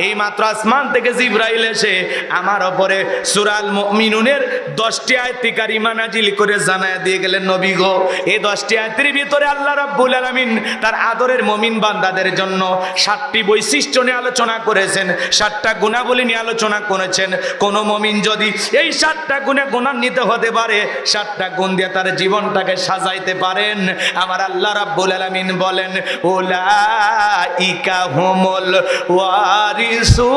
এই মাত্র আসমান থেকে জিবরাইল এসে আমার উপরে সূরাল মুমিনুনের 10টি আয়াত কারিমা নাজিল করে জানায়া দিয়ে গেলেন, নবী গো, এই 10টি আয়াতের ভিতরে আল্লাহ রাব্বুল আলামিন তার আদরের মুমিন বান্দাদের জন্য 7টি বৈশিষ্ট্য নিয়ে আলোচনা করেছেন, 7টা গুণাবলী নিয়ে আলোচনা করেছেন। কোন মুমিন যদি এই 7টা গুণে গুণান্বিত হতে পারে, 7টা গুণ দিয়ে তার জীবনটাকে সাজাইতে পারেন, আমার আল্লাহ রাব্বুল আলামিন বলেন, উলাইকা হুমুল ওয়ারিসুন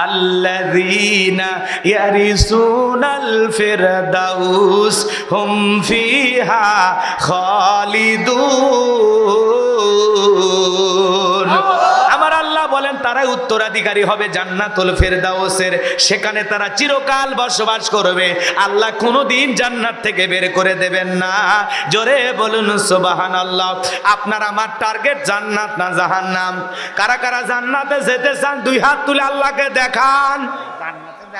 আল্লাযীনা ইয়ারিসুনাল ফিরদাউস হুম ফিহা খালিদুন। আমার আল্লাহ বলেন, তারা উত্তরাধিকারী হবে জান্নাতুল ফেরদাউসের, সেখানে তারা চিরকাল বসবাস করবে। আল্লাহ কোনোদিন জান্নাত থেকে বের করে দেবেন না। জোরে বলুন সুবহানাল্লাহ। আপনার আমার টার্গেট জান্নাত না জাহান্নাম? কারা কারা জান্নাতে যেতে চান দুই হাত তুলে আল্লাহকে দেখান।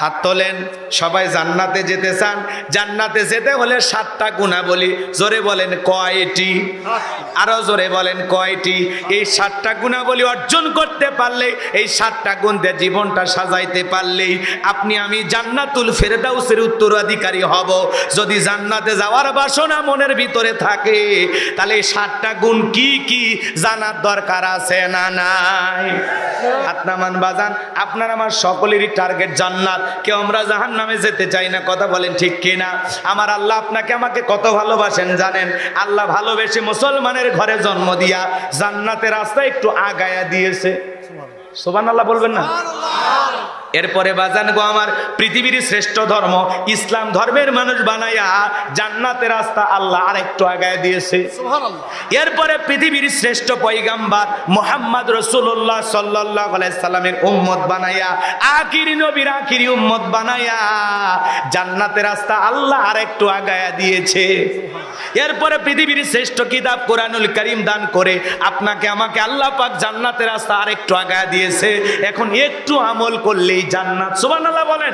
হাত তোলেন। সবাই জান্নাতে যেতে চান? জান্নাতে যেতে হলে 7টা গুণাবলী, জোরে বলেন কয়টি? আরো জোরে বলেন কয়টি? এই 7টা গুণাবলী অর্জন করতে পারলে, এই 7টা গুণ দিয়ে জীবনটা সাজাইতে পারলেই আপনি আমি জান্নাতুল ফেরদাউসের উত্তরাধিকারী হব। যদি জান্নাতে যাওয়ার বাসনা মনের ভিতরে থাকে তাহলে এই 7টা গুণ কি কি জানার দরকার আছে না নাই? হাত নামান বাজান। আপনার আমার সকলেরই টার্গেট জান্নাত। কেউ আমরা জাহান্নামে যেতে চাই না। কথা বলেন ঠিক কিনা? আমার আল্লাহ আপনাকে আমাকে কত ভালোবাসেন জানেন? আল্লাহ ভালোবেসে মুসলমানের ঘরে জন্ম দিয়া জান্নাতের রাস্তা একটু আগায়া দিয়েছে। সুবহানাল্লাহ বলবেন না? এরপরে বাজান গো আমার, পৃথিবীর শ্রেষ্ঠ ধর্ম ইসলাম ধর্মের মানুষ বানাইয়া জান্নাতের রাস্তা আল্লাহ আরেকটু আগায় দিয়েছে। সুবহানাল্লাহ। এরপরে পৃথিবীর শ্রেষ্ঠ পয়গাম্বার মুহাম্মদ রাসূলুল্লাহ সাল্লাল্লাহু আলাইহি সাল্লামের উম্মত বানাইয়া, আখিরি নবীর আখিরি উম্মত বানাইয়া জান্নাতের রাস্তা আল্লাহ আরেকটু আগায়া দিয়েছে। এরপরে পৃথিবীর শ্রেষ্ঠ কিতাব কোরআনুল কারীম দান করে আপনাকে আমাকে আল্লাহ পাক জান্নাতের রাস্তা আরেকটু আগায়া দিয়েছে। এখন একটু আমল করলেই জান্নাত। সুবহানাল্লাহ বলেন।